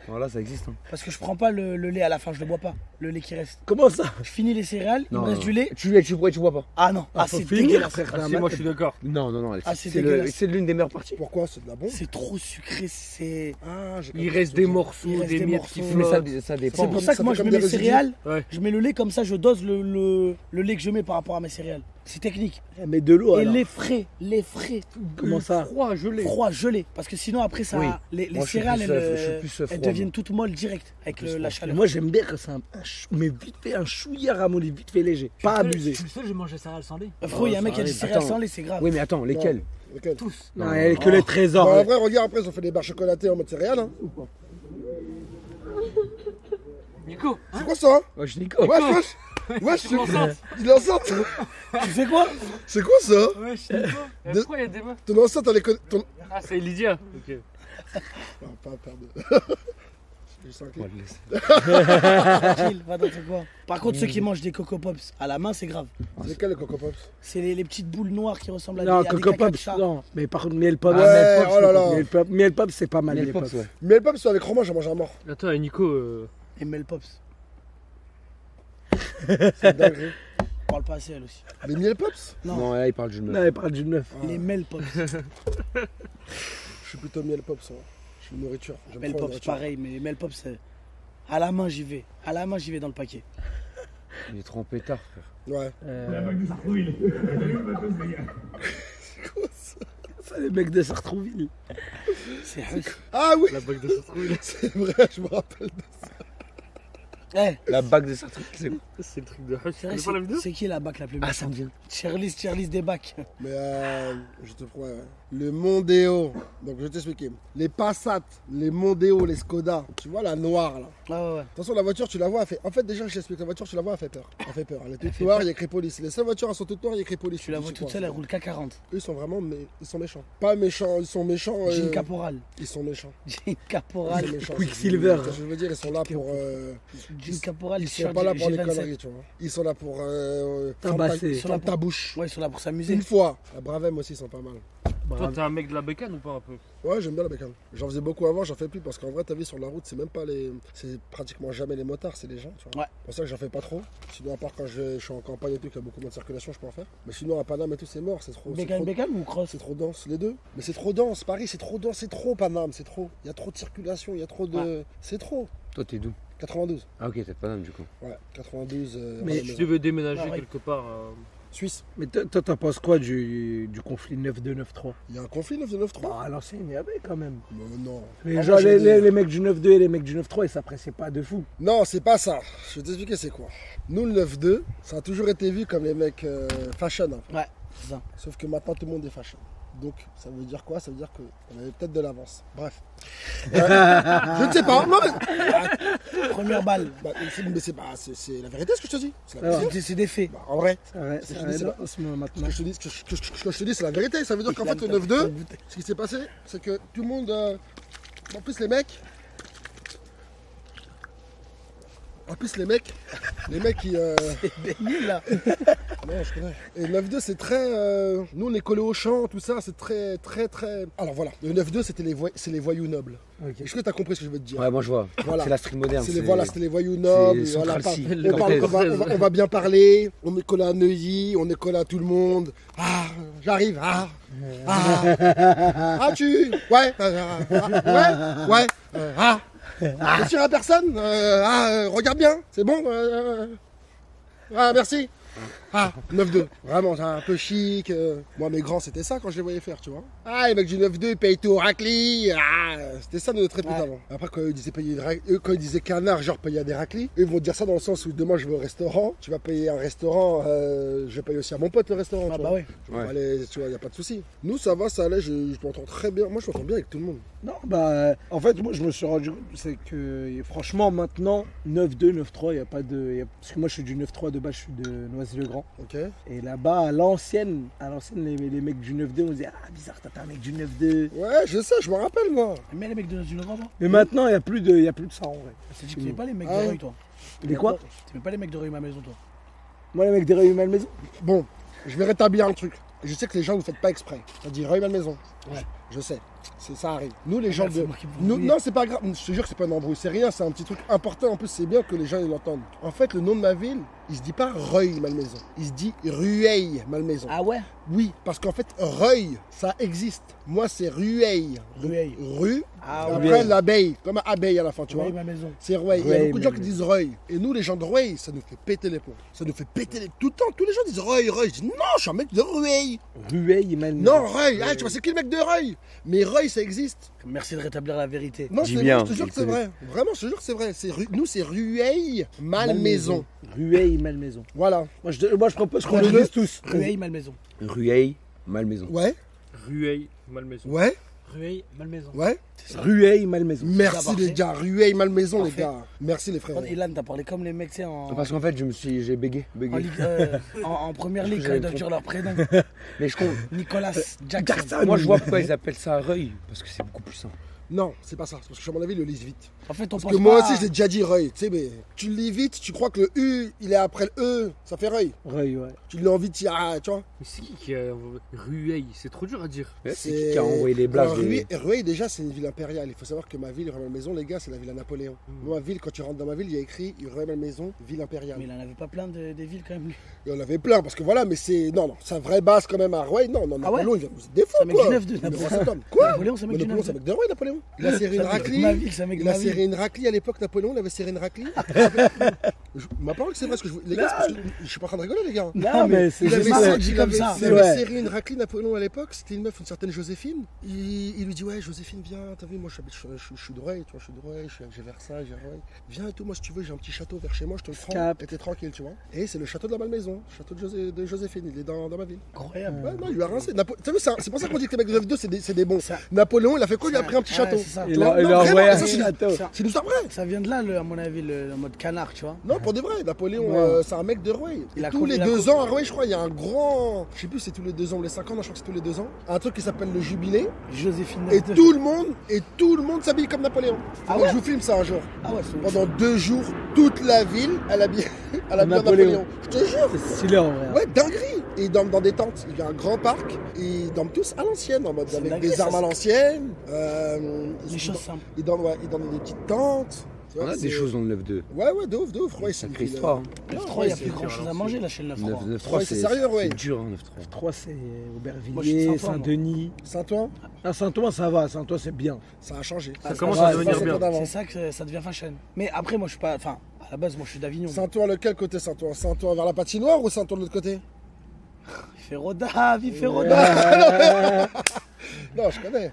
Voilà, ça existe. Hein. parce que je prends pas le lait à la fin, je le bois pas. Le lait qui reste. Comment ça? Je finis les céréales, il me Non, reste non. du lait. Tu bois pas. Ah non, ah, Faut c'est finir, dégueulasse. frère. Ah, si, moi je suis d'accord. Non, Ah, c'est c'est dégueulasse. c'est l'une des meilleures parties. Pourquoi? C'est de la bombe. C'est trop sucré, c'est. Ah, j'ai Il compris reste ce que des tu dis. morceaux, Il reste des des miettes morceaux. qui Mais flottent. ça C'est dépend. pour ça que ça moi fait je comme mets des mes résidus. céréales, Ouais. je mets le lait comme ça, je dose le lait que je mets par rapport à mes céréales. C'est technique. Mais de l'eau, Et alors. lait frais. Comment ça? Froid, gelé. Froid, gelé. Parce que sinon après ça, Oui. les Moi, je suis céréales plus, elles, je suis plus elles froid, deviennent moi. toutes molles direct avec Plus la froid. chaleur. Moi, j'aime bien que c'est mais vite fait, un chouïa ramolli, vite fait léger. Pas abusé. Je suis le seul, j'ai mangé céréales sans lait. Frérot, il y a un mec qui a dit arrive. céréales Attends. sans lait, c'est grave. Oui, mais attends, lesquels? Lequel? Tous. Non, il y a que les trésors. Bon, en vrai, regarde, après, ils ont fait des barres chocolatées en mode céréales. Hein. Nico, C'est quoi ça? Wesh, Nico. Wesh. je suis enceinte. Il est enceinte. Tu fais quoi? C'est quoi ça? Ouais, je suis Nico. Et pourquoi il y a des meufs? Ton enceinte, elle est ton... Ah, c'est Lydia. Ok. Non, pas perdre. Je sens que- On va le laisser. Tranquille, va dans ton coin. Par contre, ceux qui mangent des Coco Pops à la main, c'est grave. C'est lequel le Coco Pops? C'est les petites boules noires qui ressemblent à Non, des, à des Coco caca de Pops, chat. non. Mais par contre, Miel Pops. Ouais, Miel Pops, oh là là. Miel Pops, c'est pas mal. Miel Miel Pops, Pops. ouais. Mais le Pops, avec Romain, j'ai mangé un mort. Attends, et Nico, Et Mel Pops. C'est dingue. On parle pas assez elle aussi. Les miel Pops? Non, Non, là, il parle d'une Non, meuf. il parle d'une meuf. les Mel Pops. Je suis plutôt miel Pops. Hein. Je suis nourriture. J'aime Mel trop la Pops, nourriture. pareil, mais Mel Pops, c'est. À la main, j'y vais. À la main, j'y vais dans le paquet. Il est trop en pétard, frère. Ouais. Ça, les mecs de Sartrouville. C'est Ah oui, La bague de Sartrouville. c'est vrai, je me rappelle. Eh, La bague de Sartrouville, c'est quoi? C'est le truc de Hush. c'est Tu vrai, connais pas la vidéo? c'est qui la bac la plus belle? Ah, ça me vient. Cheerless des bacs. Mais je te promets, ouais. Le Mondeo, donc je vais t'expliquer. Les Passat, les Mondeo, les Skoda, tu vois la noire là. Ah ouais. Attention, la voiture, tu la vois, elle fait. En fait, déjà, je t'explique, la voiture, tu la vois, elle fait peur. Elle fait peur. Elle est toute noire, il y a écrit police. Les seules voitures, elles sont toutes noires, il y a écrit police. Tu la vois toute seule, elle roule qu'à 40. Eux, ils sont vraiment. Ils sont méchants. Pas méchants, ils sont méchants. Jean Caporal. Ils sont méchants. Jean Ils Caporal. sont méchants. Quicksilver. Je veux dire, ils sont là pour. Jean Caporal, Ils il sont pas là pour les conneries, tu vois. Ils sont là pour. Tabasser. Ferme ta bouche. Ouais, ils sont là pour s'amuser. Une fois. La Bravem aussi, ils sont pas mal. Toi, t'es un mec de la bécane ou pas un peu? Ouais, j'aime bien la bécane. J'en faisais beaucoup avant, j'en fais plus parce qu'en vrai, ta vie sur la route, c'est même pas les. C'est pratiquement jamais les motards, c'est les gens, tu vois. Ouais. C'est pour ça que j'en fais pas trop. Sinon, à part quand je suis en campagne et tout, qu'il y a beaucoup moins de circulation, je peux en faire. Mais sinon, à Paname et tout, c'est mort, c'est trop. c'est trop- Bécane ou cross? C'est trop dense, les deux. Mais c'est trop dense, Paris, c'est trop dense, c'est trop Paname, c'est trop. Il y a trop de circulation, il y a trop de. Ouais. C'est trop. Toi, t'es d'où? 92. Ah, ok, t'es pas d'âme du coup. Ouais, 92. Mais à la Si maison. tu veux déménager Ah, ouais. quelque part. Suisse. Mais toi, t'en penses quoi du conflit 9-2-9-3? Il y a un conflit 9-2-9-3. Bah, à l'ancienne, il y avait quand même. Non. Les, Ah, genre, moi, j'ai les mecs du 9-2 et les mecs du 9-3, ils s'appréciaient pas de fou. Non, c'est pas ça. Je vais t'expliquer c'est quoi. Nous, le 9-2, ça a toujours été vu comme les mecs fashion. Hein. Ouais, c'est ça. Sauf que maintenant, tout le monde est fashion. Donc, ça veut dire quoi? Ça veut dire qu'on avait peut-être de l'avance. Bref. Je ne sais pas. Non, mais... Première balle. Bah, mais c'est la vérité ce que je te dis. C'est la Ah. vérité. C'est des faits. Bah, en vrai, C'est vrai, C'est c'est fini, vrai, c'est non, pas- en ce moment, ce maintenant. que je te dis, ce que je te dis, c'est la vérité. Ça veut dire qu'en fait, le 9-2, ce qui s'est passé, c'est que tout le monde. En plus, les mecs. Les mecs qui. Baigné là. Non, je connais. Et le 9-2, c'est très. Nous, on est collés au champ, tout ça, c'est très. Alors voilà, le 9-2, c'est les voyous nobles. Ok. Est-ce que tu as compris ce que je veux te dire? Ouais, moi je vois. Voilà. C'est la street moderne. C'était les voyous nobles. c'est Voilà, Central C, on va bien parler. On est collé à Neuilly, on est collé à tout le monde. Ah, j'arrive. Tu. Ouais. Ouais. Je tire à personne. Regarde bien. C'est bon. Merci. 9-2. Vraiment, c'est un peu chic. Moi, mes grands, c'était ça quand je les voyais faire, tu vois. Ah, les mecs du 9-2, ils payent tout au raclis. C'était ça notre répute avant. Après, quand ils disaient canard, genre payer à des raclis, eux, ils vont dire ça dans le sens où demain, je vais au restaurant. Tu vas payer un restaurant. Je vais payer aussi à mon pote le restaurant. Ah tu bah vois. ouais. Je vais pas aller, tu vois, il n'y a pas de souci. Nous, ça va, ça allait. Je m'entends très bien. Moi, je m'entends bien avec tout le monde. Non, bah, en fait, moi, je me suis rendu compte, c'est que, franchement, maintenant, 9-2, 9-3, il n'y a pas de. Parce que moi, je suis du 9-3 de base, je suis de Noisy-le-Grand. Ok. Et là-bas, à l'ancienne, les mecs du 9-2, on disait, ah, bizarre, t'as un mec du 9-2. Ouais, je sais, je me rappelle, moi. Mais les mecs de du Legrand, toi? Mais maintenant, il n'y a plus de ça, en vrai. C'est dit que t'aimais pas les mecs Ah de ouais. Reuil, toi? Les quoi? T'aimais pas les mecs de Reuil, ma maison, toi? Moi, les mecs des Réunions à la maison. Bon, je vais rétablir un truc. Je sais que les gens ne le faites pas exprès. Ça dit Reuil Malmaison. Ouais. Je sais. Ça arrive. Nous, les gens c'est de. moi qui me Nous, brouille. non, c'est pas grave. Je te jure que c'est pas un embrouille. C'est rien. C'est un petit truc important. En plus, c'est bien que les gens ils l'entendent. En fait, le nom de ma ville, il se dit pas Reuil Malmaison. Il se dit Rueil Malmaison. Ah ouais? Oui, parce qu'en fait, Reuil, ça existe. Moi, c'est Rueil. Rueil. Rue. Ah et ouais. après, l'abeille. Comme abeille à la fin, tu vois. Reuil, ma maison. C'est Rueil. Il y a Rueil, beaucoup de gens qui mais- disent Reuil. Et nous, les gens de Rueil, ça nous fait péter les plombs. Ça nous fait péter les. Tout le temps, tous les gens disent Reuil. Je dis non, je suis un mec de Rueil. Rueil et Malmaison. Non, Reuil. Ah, tu vois, c'est qui le mec de Reuil? Mais Reuil, ça existe. Merci de rétablir la vérité. Non, Dis c'est bien, vrai, je te jure que c'est vrai. Vraiment, je te jure que c'est vrai. Nous, c'est Rueil, Malmaison. Rueil et Malmaison. Voilà. Moi, je propose qu'on Ouais, les je- dise tous. Rueil, Malmaison. Rueil, Malmaison. Ouais, Rueil, Malmaison. ouais, Rueil, Malmaison. ouais. Rueil, Malmaison. Merci parfait. les gars. Rueil, Malmaison, les Parfait. gars. Merci les frères. Ilan, t'as parlé comme les mecs, tu sais, Parce qu'en fait, j'ai bégayé. en, ligue, en première ligue, quand j'avais ils doivent dire leur prénom. Mais je comprends. Nicolas Jackson. Moi, je vois pourquoi ils appellent ça Reuil. Parce que c'est beaucoup plus simple. Non, c'est pas ça. C'est parce que à mon avis, ils le lisent vite. En fait, on Parce pense que moi pas- aussi, je l'ai déjà dit Reuil. Tu sais, mais tu le lis vite, tu crois que le U, il est après le E, ça fait Reuil. Rueil, ouais. Tu le lis envie de tu vois. Mais c'est qui a. Rueil, c'est trop dur à dire. C'est qui a envoyé les blagues Alors, Rueil, déjà, c'est une ville impériale. Il faut savoir que ma ville, Rueil-Malmaison, les gars, c'est la ville à Napoléon. Moi, ma ville, quand tu rentres dans ma ville, il y a écrit Rueil-Malmaison, ville impériale. Mais il en avait pas plein des villes quand même, lui. Il y en avait plein, parce que voilà, mais c'est. Non, sa vraie base quand même à Rueil. Non, Ah ouais Napoléon, il vient nous défendre. C'est un mec quoi. du 9 de Mais Napoléon. c'est un homme. Quoi Napoléon, c'est un mec du Napoléon, 9 c'est un mec de Rueil, Napoléon. Napoléon. Il a serré une raclie. Ma ville, c'est un mec de Il a ma ville. serré une raclie à l'époque, Napoléon, il avait serré une raclie. Ma parole, c'est vrai, parce que les gars, c'est parce que je suis pas en train de rigoler, les gars. Non, mais c'est Il avait, juste serré, dit il comme avait- ça. il avait Ouais. serré une raclie Napoléon à l'époque, c'était une meuf, une certaine Joséphine. Il lui dit ouais Joséphine viens, t'as vu moi je suis de Rueil, tu vois, je suis de Rueil, j'ai Versailles, j'ai Rueil. Viens et tout, moi si tu veux j'ai un petit château vers chez moi, je te le prends, Cap. et t'es tranquille tu vois. Et c'est le château de la Malmaison, le château de Joséphine, il est dans ma ville. Incroyable. Ouais, non, il lui a rincé. T'as vu, c'est pour ça qu'on dit que les mecs de F2 c'est des bons. Ça- Napoléon il a fait quoi, il a pris un petit Ouais, château. c'est ça. Il vois, a non, envoyé vraiment, un ça, c'est- château. C'est une histoire vraie. Ça vient de là, à mon avis, le mode canard, tu vois. Non, pour de vrai, Napoléon, Ouais. c'est un mec de Rueil. Il Et a tous co- les il a 2 co- ans à Rueil, je crois, il y a un grand. Je sais plus, c'est tous les 2 ans ou les 5 ans, non, je crois que c'est tous les 2 ans. Un truc qui s'appelle le jubilé. Joséphine. Et tout le monde s'habille comme Napoléon. Ah Moi, ouais je vous filme ça un jour. Ah ouais, c'est Pendant 2 jours, toute la ville, elle habille en Napoléon. Je te jure. C'est stylé en vrai. Ouais, dinguerie. Et ils dorment dans des tentes. Il y a un grand parc. Et ils dorment tous à l'ancienne, en mode C'est avec dinguerie, des ça, armes à c'est- l'ancienne. Des choses simples. Ils dorment dans des petites tentes. Tu On vois, a des c'est- choses dans le 9-2. Ouais, de ouf. Ouais, c'est Sacrée une ville, histoire. Le Non, 3, il n'y a ouais, plus c'est grand chose à manger là chez le 9-3. 9-3, Ouais, c'est sérieux, ouais. C'est dur, hein, 9-3. 3, c'est Moi, je suis Aubervilliers, de Saint-Ouen, Saint-Denis. Saint-Ouen, Ah, Saint-Ouen, ça va. Saint-Ouen, c'est bien. ça a changé. Ça commence va, à c'est devenir pas bien. ça d'avant. C'est ça que ça devient fashion. Mais après, moi, je suis pas. Enfin, à la base, moi, je suis d'Avignon. Saint-Ouen, lequel côté Saint-Ouen? Saint-Ouen vers la patinoire ou Saint-Ouen de l'autre côté? Il fait Roda, il fait Roda. Non, je connais.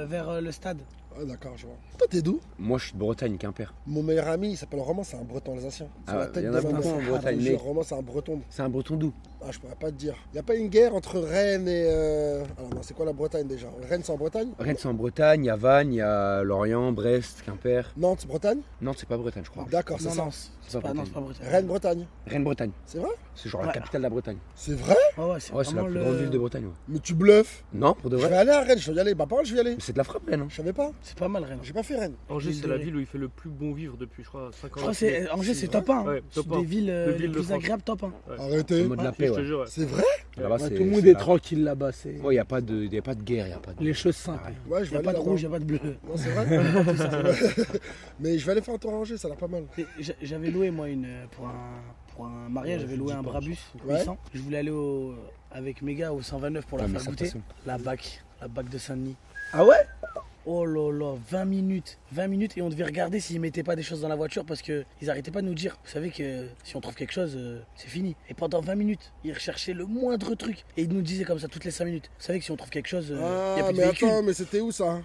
Vers le stade. Ah, d'accord, je vois. Toi, t'es d'où? Moi, je suis de Bretagne, Quimper. Mon meilleur ami, il s'appelle Roman, c'est un breton alsacien. Ah C'est la ouais, tête y en de a ma beaucoup mère. en Bretagne, Je te mais- jure, Roman, c'est un breton. C'est un breton doux. Ah, je pourrais pas te dire. Y a pas une guerre entre Rennes et. Alors, non, c'est quoi la Bretagne déjà? Rennes, c'est en Bretagne? Rennes, c'est en Bretagne, il y a Vannes, il y a Lorient, Brest, Quimper. Nantes, Bretagne? Non, c'est pas Bretagne, je crois. D'accord, c'est Non, ça. non, c'est pas, non, c'est pas Bretagne. Rennes, Bretagne. Rennes, Bretagne. C'est vrai? C'est genre la Ouais. capitale de la Bretagne. C'est vrai? Ouais, ouais, c'est Ouais, c'est la vraiment plus le. grande ville de Bretagne. Ouais. Mais tu bluffes. Non, pour de Je vais vrai. aller à Rennes, je vais y aller. Bah, parole, je vais y aller. Mais c'est de la frappe, Rennes. Hein. Je savais pas. C'est pas mal, Rennes. J'ai pas fait Rennes. Angers, Ville c'est de la Ré. ville où il fait le plus bon vivre depuis, je crois, 5 ans. Je crois que c'est Angers, c'est top 1. Ouais, top C'est des 1. villes De les villes de plus France. agréables, top 1. Arrêtez. En mode de la Si, paix, je te ouais. jure, ouais. C'est vrai? Là-bas, Ouais, c'est- tout le monde c'est est la- tranquille là-bas. C'est Ouais, il n'y a pas de guerre, il n'y a pas de. les choses simples. Ouais, je Il vais n'y a aller pas de là-bas. rouge, il n'y a pas de bleu. Non, c'est vrai. Mais je vais aller faire un tour à Angers, ça a l'air pas mal. Et j'avais loué, moi, pour un mariage, j'avais loué un Brabus Ouais. puissant. Je voulais aller avec mes gars au 129 pour Ah, leur mais faire sans goûter. passion. La BAC de Saint-Denis. Ah ouais? Oh là là, 20 minutes. 20 minutes et on devait regarder s'ils mettaient pas des choses dans la voiture parce qu'ils arrêtaient pas de nous dire. Vous savez que si on trouve quelque chose, c'est fini. Et pendant 20 minutes, ils recherchaient le moindre truc. Et ils nous disaient comme ça toutes les 5 minutes. Vous savez que si on trouve quelque chose, il n'y a Ah, plus de mais véhicule. attends, mais c'était où ça?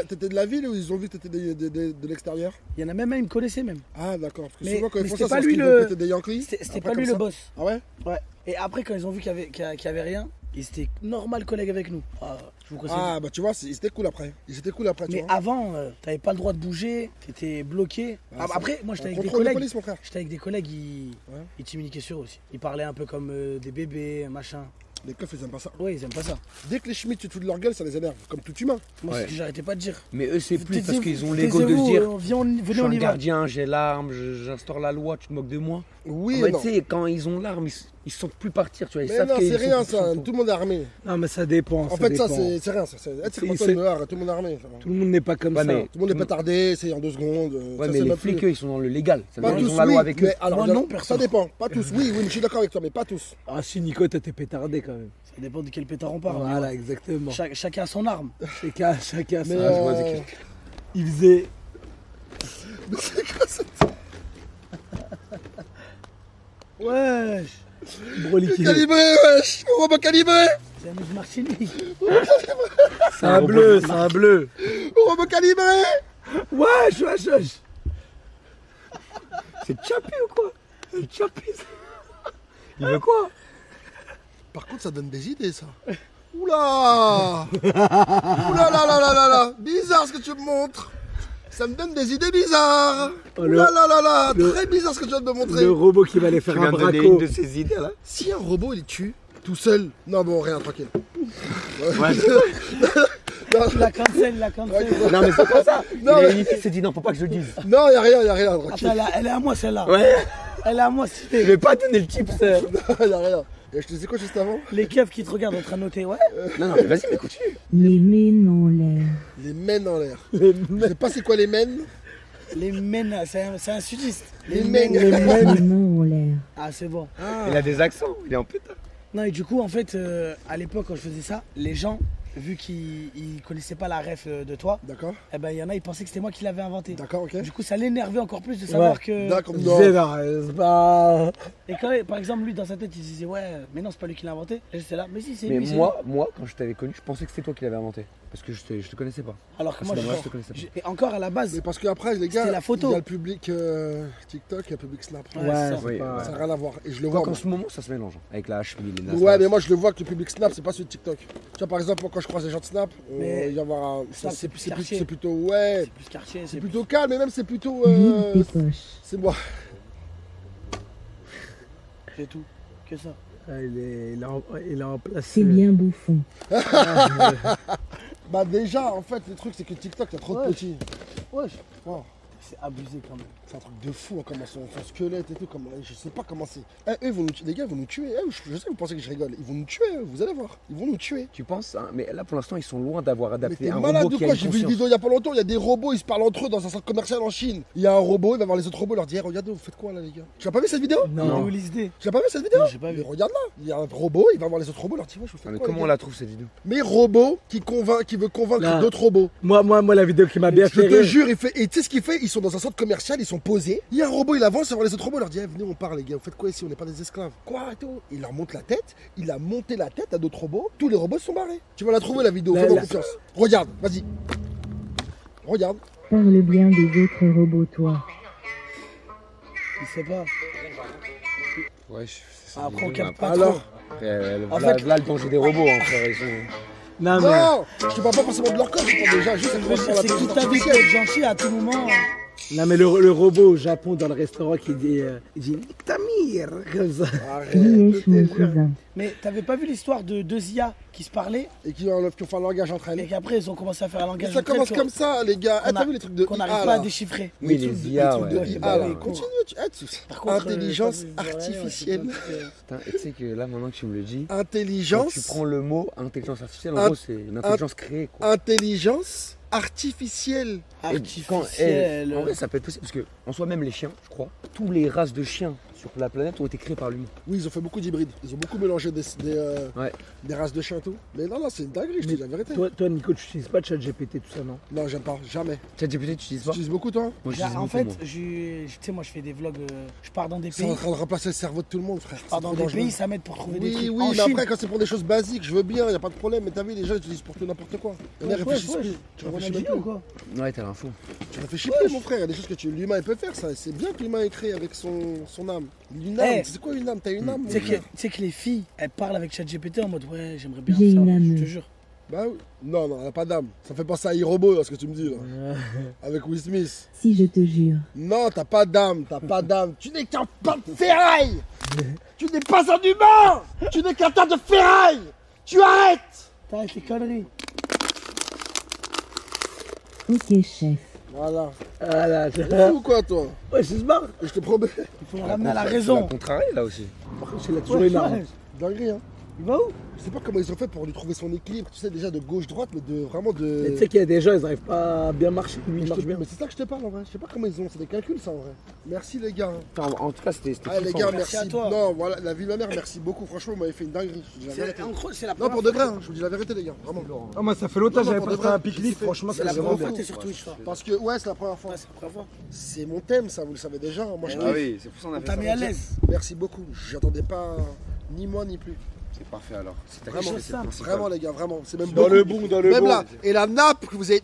T'étais de la ville ou ils ont vu que t'étais de l'extérieur? Il y en a même un, il me connaissait même. Ah, d'accord. Parce que Mais- souvent, quand ils mais font c'était ça, c'est pas parce lui qu'ils le- veulent péter des Yankees. C'était Après, pas comme lui ça. le boss. Ah ouais? Ouais. Et après, quand ils ont vu qu'il y avait rien, ils étaient normal collègues avec nous. Ah, je vous conseille. Ah, bah tu vois, ils étaient cool après. Ils étaient cool après, tu Mais vois. avant, t'avais pas le droit de bouger, t'étais bloqué. Ah, ça- Après, moi j'étais avec des Contrôle de collègues. police, mon frère. J'étais avec des collègues, Ouais. ils communiquaient sur eux aussi. Ils parlaient un peu comme des bébés, machin. Les keufs, ils aiment pas ça. Ouais, ils aiment pas ça. Dès que les Schmitt, tu te fous de leur gueule, ça les énerve. Comme tout humain. Moi, c'est Ouais. ce que j'arrêtais pas de dire. Mais eux, c'est plus parce Taisez-vous, qu'ils ont l'ego de se taisez-vous, dire venez, je suis on un y va. gardien, j'ai l'arme, j'instaure la loi, tu te moques de moi. Oui, Ah, mais et non. tu sais, quand ils ont l'arme, ils se sentent plus partir, tu vois. Ils Mais savent non, qu'ils c'est sont rien plus ça. sans- Tout le monde est armé. Non, mais ça dépend. En fait, ça, dépend. c'est rien. C'est C'est- comme ça, c'est- tout le monde est armé. ça. Tout le monde n'est pas comme Ouais, ça. mais- Tout le monde est pas tardé, c'est en 2 secondes. Ouais, ça, mais c'est les même plus- flics, eux, ils sont dans le légal. Ça veut Pas dire qu'ils tous, ont la loi oui, avec eux. mais alors, Moi, il y en a- non, perso. ça dépend. Pas tous. Oui, mais je suis d'accord avec toi, mais pas tous. Ah si, Nico, toi t'es pétardé quand même. Ça dépend de quel pétard on parle. Voilà, exactement. Chacun a son arme. Chacun Mais ça. Ah, je vois de qui- Il faisait. Wesh. Broly qui- Calibré, wesh. Robot calibré. C'est un mec Martini. C'est un bleu, c'est un bleu. Robot calibré. Wesh, wesh, wesh. C'est Chappé ou quoi? C'est Chappé, ça. Il veut quoi? Par contre, ça donne des idées, ça. Oula. Oula là là là là là. Bizarre ce que tu me montres. Ça me donne des idées bizarres. Oh, Oula là là là. le- Très bizarre ce que tu viens de me montrer. Le robot qui va aller faire Tu un viens de donner braco. une de ces idées là. Si un robot il tue tout seul. Non, bon, rien, tranquille. La cancel, la cancel. Non, mais c'est pas ça. Non, Il mais- a unité, il s'est dit non, faut pas que je le dise. Non, y a rien, tranquille. Attends, elle est à moi celle-là. Ouais. Elle est à moi, Je c'est vais pas donner le tips. Y a rien. Et je te disais quoi juste avant? les keufs qui te regardent en train de noter, ouais. Non, non, mais vas-y, mais continue. Les mènes en l'air. Les mènes en l'air. Je sais pas c'est quoi les mènes. Les mènes, c'est un sudiste. Les mènes. Les mains en l'air. Ah, c'est bon. Il a des accents, il est en putain. Non, et du coup, en fait, à l'époque, quand je faisais ça, les gens, vu qu'ils connaissaient pas la ref de toi, D'accord. eh ben il y en a, ils pensaient que c'était moi qui l'avais inventé. D'accord, ok. Du coup, ça l'énervait encore plus de savoir que. D'accord, Je non. disais, non, c'est pas. Et quand, par exemple, lui, dans sa tête, il disait, ouais, mais non, c'est pas lui qui l'a inventé. Et j'étais là, mais si, c'est Mais lui. c'est moi, quand je t'avais connu, je pensais que c'était toi qui l'avais inventé. Parce que je te connaissais pas. lui. Alors que moi, Parce que moi, je je te connaissais pas. Et encore à la base, Mais parce qu'après, les gars, C'était la photo. il y a le public TikTok, il y a le public Snap. Ouais, Ouais, ça. c'est Oui, pas. Ça n'a rien à voir. Et je le Quoi vois. qu'en moi. ce moment, ça se mélange. Avec la H, les nazes. Ouais, mais moi je le vois que le public Snap, c'est pas celui de TikTok. Tu vois, par exemple, moi, quand je croise les gens de Snap, Mais il va y avoir un. Snap, c'est plus quartier. C'est plutôt. Ouais. c'est plus quartier, C'est plutôt calme, mais même c'est plutôt. Vide tes poches. C'est moi. c'est tout. Que ça. Ah, il est en place. C'est bien bouffon. Bah, déjà, en fait, le truc, c'est que TikTok, il y a trop de petits. Ouais, Oh, c'est abusé quand même. c'est un truc de fou, hein, comment son squelette et tout. Comment, je sais pas comment c'est. Eux, ils vont nous tuer. Les gars, ils vont nous tuer. Je sais, vous pensez que je rigole. Ils vont nous tuer, vous allez voir. Ils vont nous tuer. Tu penses hein, mais là, pour l'instant, ils sont loin d'avoir Mais adapté t'es un malade robot ou qui a quoi? une J'ai vu une conscience. vidéo il y a pas longtemps, il y a des robots, ils se parlent entre eux dans un centre commercial en Chine. Il y a un robot, il va voir les autres robots, il leur dit hey, regardez, vous faites quoi là les gars? Tu l'as pas vu cette vidéo? Non. Où l'idée? Tu l'as pas vu cette vidéo? Non, j'ai pas vu. Mais regarde là, il y a un robot, il va voir les autres robots, il leur dit ouais, je vous fais Ah, mais quoi comment les on gars? la trouve cette vidéo? Mais robot qui veut convaincre Là. d'autres robots. Moi, la vidéo qui m'a bien Je fait te rire. jure, il fait. Et tu sais ce qu'il fait? Ils sont dans un centre commercial, ils sont posés. Il y a un robot, il avance, il va voir les autres robots, il leur dit hey, venez, on parle les gars, vous faites quoi ici? On n'est pas des esclaves. Quoi et tout? Il leur monte la tête, il a monté la tête à d'autres robots, tous les robots se sont barrés. Tu vas la trouver la vidéo, Là, fais-moi là. confiance. Regarde, vas-y. Regarde. Parle bien des autres robots, toi. Il sait pas. Ouais, c'est ça. Après, on capte pas Alors trop. En fait- là, le danger des robots, hein, frère. Ils sont... Non, mais. Non, je te parle pas forcément de leur corps, je parle déjà juste Je veux dire, c'est que toute ta vie, tu être gentil à tout moment. Non, mais le robot au Japon dans le restaurant qui dit. Il dit nique ta mère comme ça. Liège, mon cousin. Mais t'avais pas vu l'histoire de deux IA qui se parlaient Et qui ont fait un langage entre et elles. qu'après ils ont commencé à faire un Et langage ça entre elles commence qu'on- comme ça, les gars. Ah, qu'on t'as a- vu les trucs de qu'on IA n'arrive pas à là? déchiffrer. Oui, Les trucs les de- IA, les trucs de ouais. IA, bah là. oui, Continue, Par contre, Intelligence t'as vu, ouais, artificielle. Putain, et tu sais que là, maintenant que tu me le dis, quand Intelligence. tu prends le mot intelligence artificielle, en gros, c'est une intelligence créée, quoi. Intelligence artificielle. Et artificielle. en vrai, ça peut être possible parce que, en soi, même les chiens, je crois, tous les races de chiens sur la planète ont été créées par l'humain. Oui, ils ont fait beaucoup d'hybrides. Ils ont beaucoup mélangé Ouais. des races de chiens et tout. Mais non, c'est une dinguerie, je te Mais dis la vérité. Toi, Nico, tu utilises pas de chat GPT, tout ça, non? Non, j'aime pas, jamais. ChatGPT, tu utilises Tu pas? utilises beaucoup, toi? Moi, Là, j'utilise en beaucoup, fait, moi. tu sais, moi je fais des vlogs, je pars dans des C'est pays. en train de remplacer le cerveau de tout le monde, frère. Je pars C'est dans trop des dangereux. pays, ça m'aide pour trouver des Oui, trucs. oui, En mais Chine, après, quand c'est pour des choses basiques, je veux bien, y a pas de problème. Mais t'as vu, les gens ils utilisent pour tout n'importe quoi. Les mecs réfléchissent plus. Tu réfléchis même Ronaldinho ou plus. quoi? Ouais, t'as l'info. Tu réfléchis plus, mon frère. Il y a des choses que l'humain il peut faire, ça. C'est bien que l'humain ait créé avec son âme. Une âme, Eh. c'est quoi une âme? T'as une âme, mon Tu sais que, frère. tu sais que les filles, elles parlent avec ChatGPT en mode ouais, j'aimerais bien J'ai ça, une âme. je te jure. Bah oui. Non, non, elle a pas d'âme. Ça fait penser à iRobot, là, ce que tu me dis, là. Avec Will Smith. Si je te jure. Non, t'as pas d'âme, t'as pas d'âme. Tu n'es qu'un tas de ferraille. Tu n'es pas un humain. Tu n'es qu'un tas de ferraille. Tu arrêtes. T'arrêtes les conneries. Ok, chef. Voilà. Ah là, T'es fou ou quoi, toi? ouais, c'est smart. Et je te promets. Il faut le ramener à la La raison. contrarié, là aussi. C'est là toujours une arme. Ouais. Dinguerie, hein. Il va où? Je sais pas comment ils ont fait pour lui trouver son équilibre, tu sais, déjà de gauche-droite, mais de vraiment de. Mais tu sais qu'il y a des gens, ils arrivent pas à bien marcher. Lui, il marche bien. Mais c'est ça que je te parle en vrai. Je sais pas comment ils ont. C'est des calculs, ça en vrai. Merci les gars. Enfin, en tout cas, c'était Ah les kiffant. gars, Merci merci. à toi. Non, voilà, la vie de ma mère, merci beaucoup. Franchement, vous m'avez fait une dinguerie. Je vous dis la vérité. En gros, c'est la Non, première pour de fois vrai, hein, je vous dis la vérité, les gars. Vraiment. Ah, moi, ça fait longtemps que Non, j'avais pour pas de fait un vrai, pique-nique. c'est- Franchement, C'est c'est la vraiment première bien. fois que t'es sur Twitch, toi. Parce que, ouais, c'est la première fois. Ouais, c'est la première fois. C'est mon thème, ça, vous le savez déjà. Moi, je Ah kiffe. oui, c'est pour ça qu'on a On fait t'a ça. mis à l'aise. Merci beaucoup. J'attendais pas ni moi ni plus. C'est parfait alors. C'est Vraiment, c'est le principal. Vraiment, les gars, vraiment. C'est même Dans beaucoup. le bon, dans le Même bon. là, et la nappe, vous êtes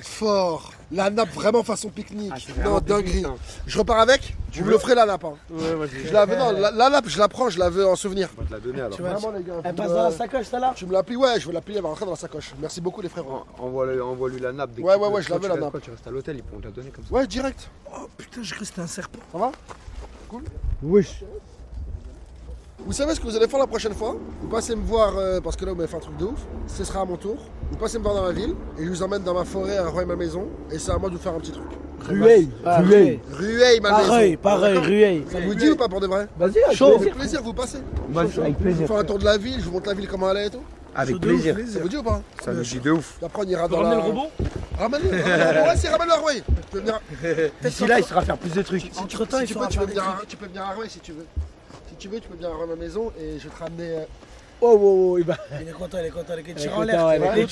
fort. La nappe vraiment façon pique-nique. Ah, c'est Non, vraiment dinguerie. pique-nique, hein. Je repars avec. Vous me l'offrez la nappe. Hein. Ouais, vas-y. Je la veux, non, la nappe, je la prends, je la veux en souvenir. On va te la donner alors. Tu vois, Vraiment, les gars. elle vous passe me- dans la sacoche, celle-là. Tu me la plies, ouais, je vais la plier, elle va rentrer dans la sacoche. Merci beaucoup, les frères. Envoie-lui la nappe. dès que Ouais, tu ouais, peux. ouais, je la Quand veux, tu la restes nappe. pas, tu restes à l'hôtel, ils pourront te la donner comme ça. Ouais, direct. Oh putain, j'ai cru que c'était un serpent. Ça va? Wesh. Vous savez ce que vous allez faire la prochaine fois? Vous passez me voir, parce que là, vous m'avez fait un truc de ouf. Ce sera à mon tour. Vous passez me voir dans la ville, et je vous emmène dans ma forêt à Rueil ma maison, et c'est à moi de vous faire un petit truc. Rueil. Ah, Rueil. Rueil ma maison. Pareil, pareil, D'accord? Rueil. Ça vous dit ou pas pour de vrai? Vas-y, avec Chaud. Avec plaisir, vous passez. Avec Je plaisir. vous fais un tour de la ville, je vous montre la ville comment elle est et tout. Avec plaisir. Ça vous dit ou pas? Ça nous dit de ouf. Et après, on ira dans Ramener la... le robot Ramène-le, ouais, c'est ramène-le à Rueil. Tu peux venir... D'ici là, il sera faire plus de trucs. Entre temps, Si il tu faut peux, tu peux faire des venir trucs. à Rueil si tu veux. Si tu veux, tu peux venir à Rueil ma maison, et je vais te ramener... il va. Il est content, les Il est tirs en content, l'air. il est Les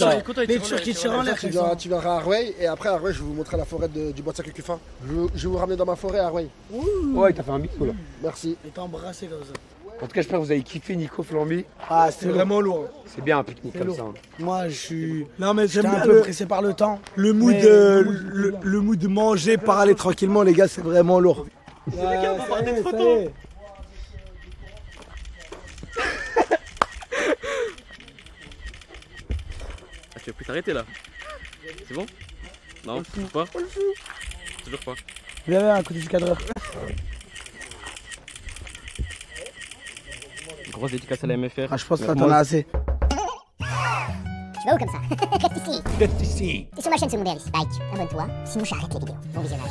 content. tirs qui tirent en l'air. Tu viendras à Arway et après à Arway, je vais vous montrer la forêt du bois de sac Cuffin. Je vais vous ramener dans ma forêt à Arway. Ouais, t'as fait un bisou là. Merci. Il t'a embrassé comme ça. En tout cas, j'espère que vous avez kiffé Nico Flamby. Ah, c'est vraiment lourd. C'est bien un pique-nique comme ça. hein. Moi, je suis. Non, mais J'étais j'aime un bien peu pressé par le temps. le mood, Mais le mood de manger, parler tranquillement, les gars, c'est vraiment lourd. C'est les gars, on va prendre des ça y photos. est. Ah, tu vas plus t'arrêter là. C'est bon? Non, toujours pas. Toujours pas. Viens, à côté du cadreur. Grosse dédicace à la MFR. Ah, je pense que t'en as assez. Tu vas où comme ça? Reste ici. Et sur ma chaîne secondaire ici. Like, abonne-toi, sinon j'arrête les vidéos. Bon visionnage.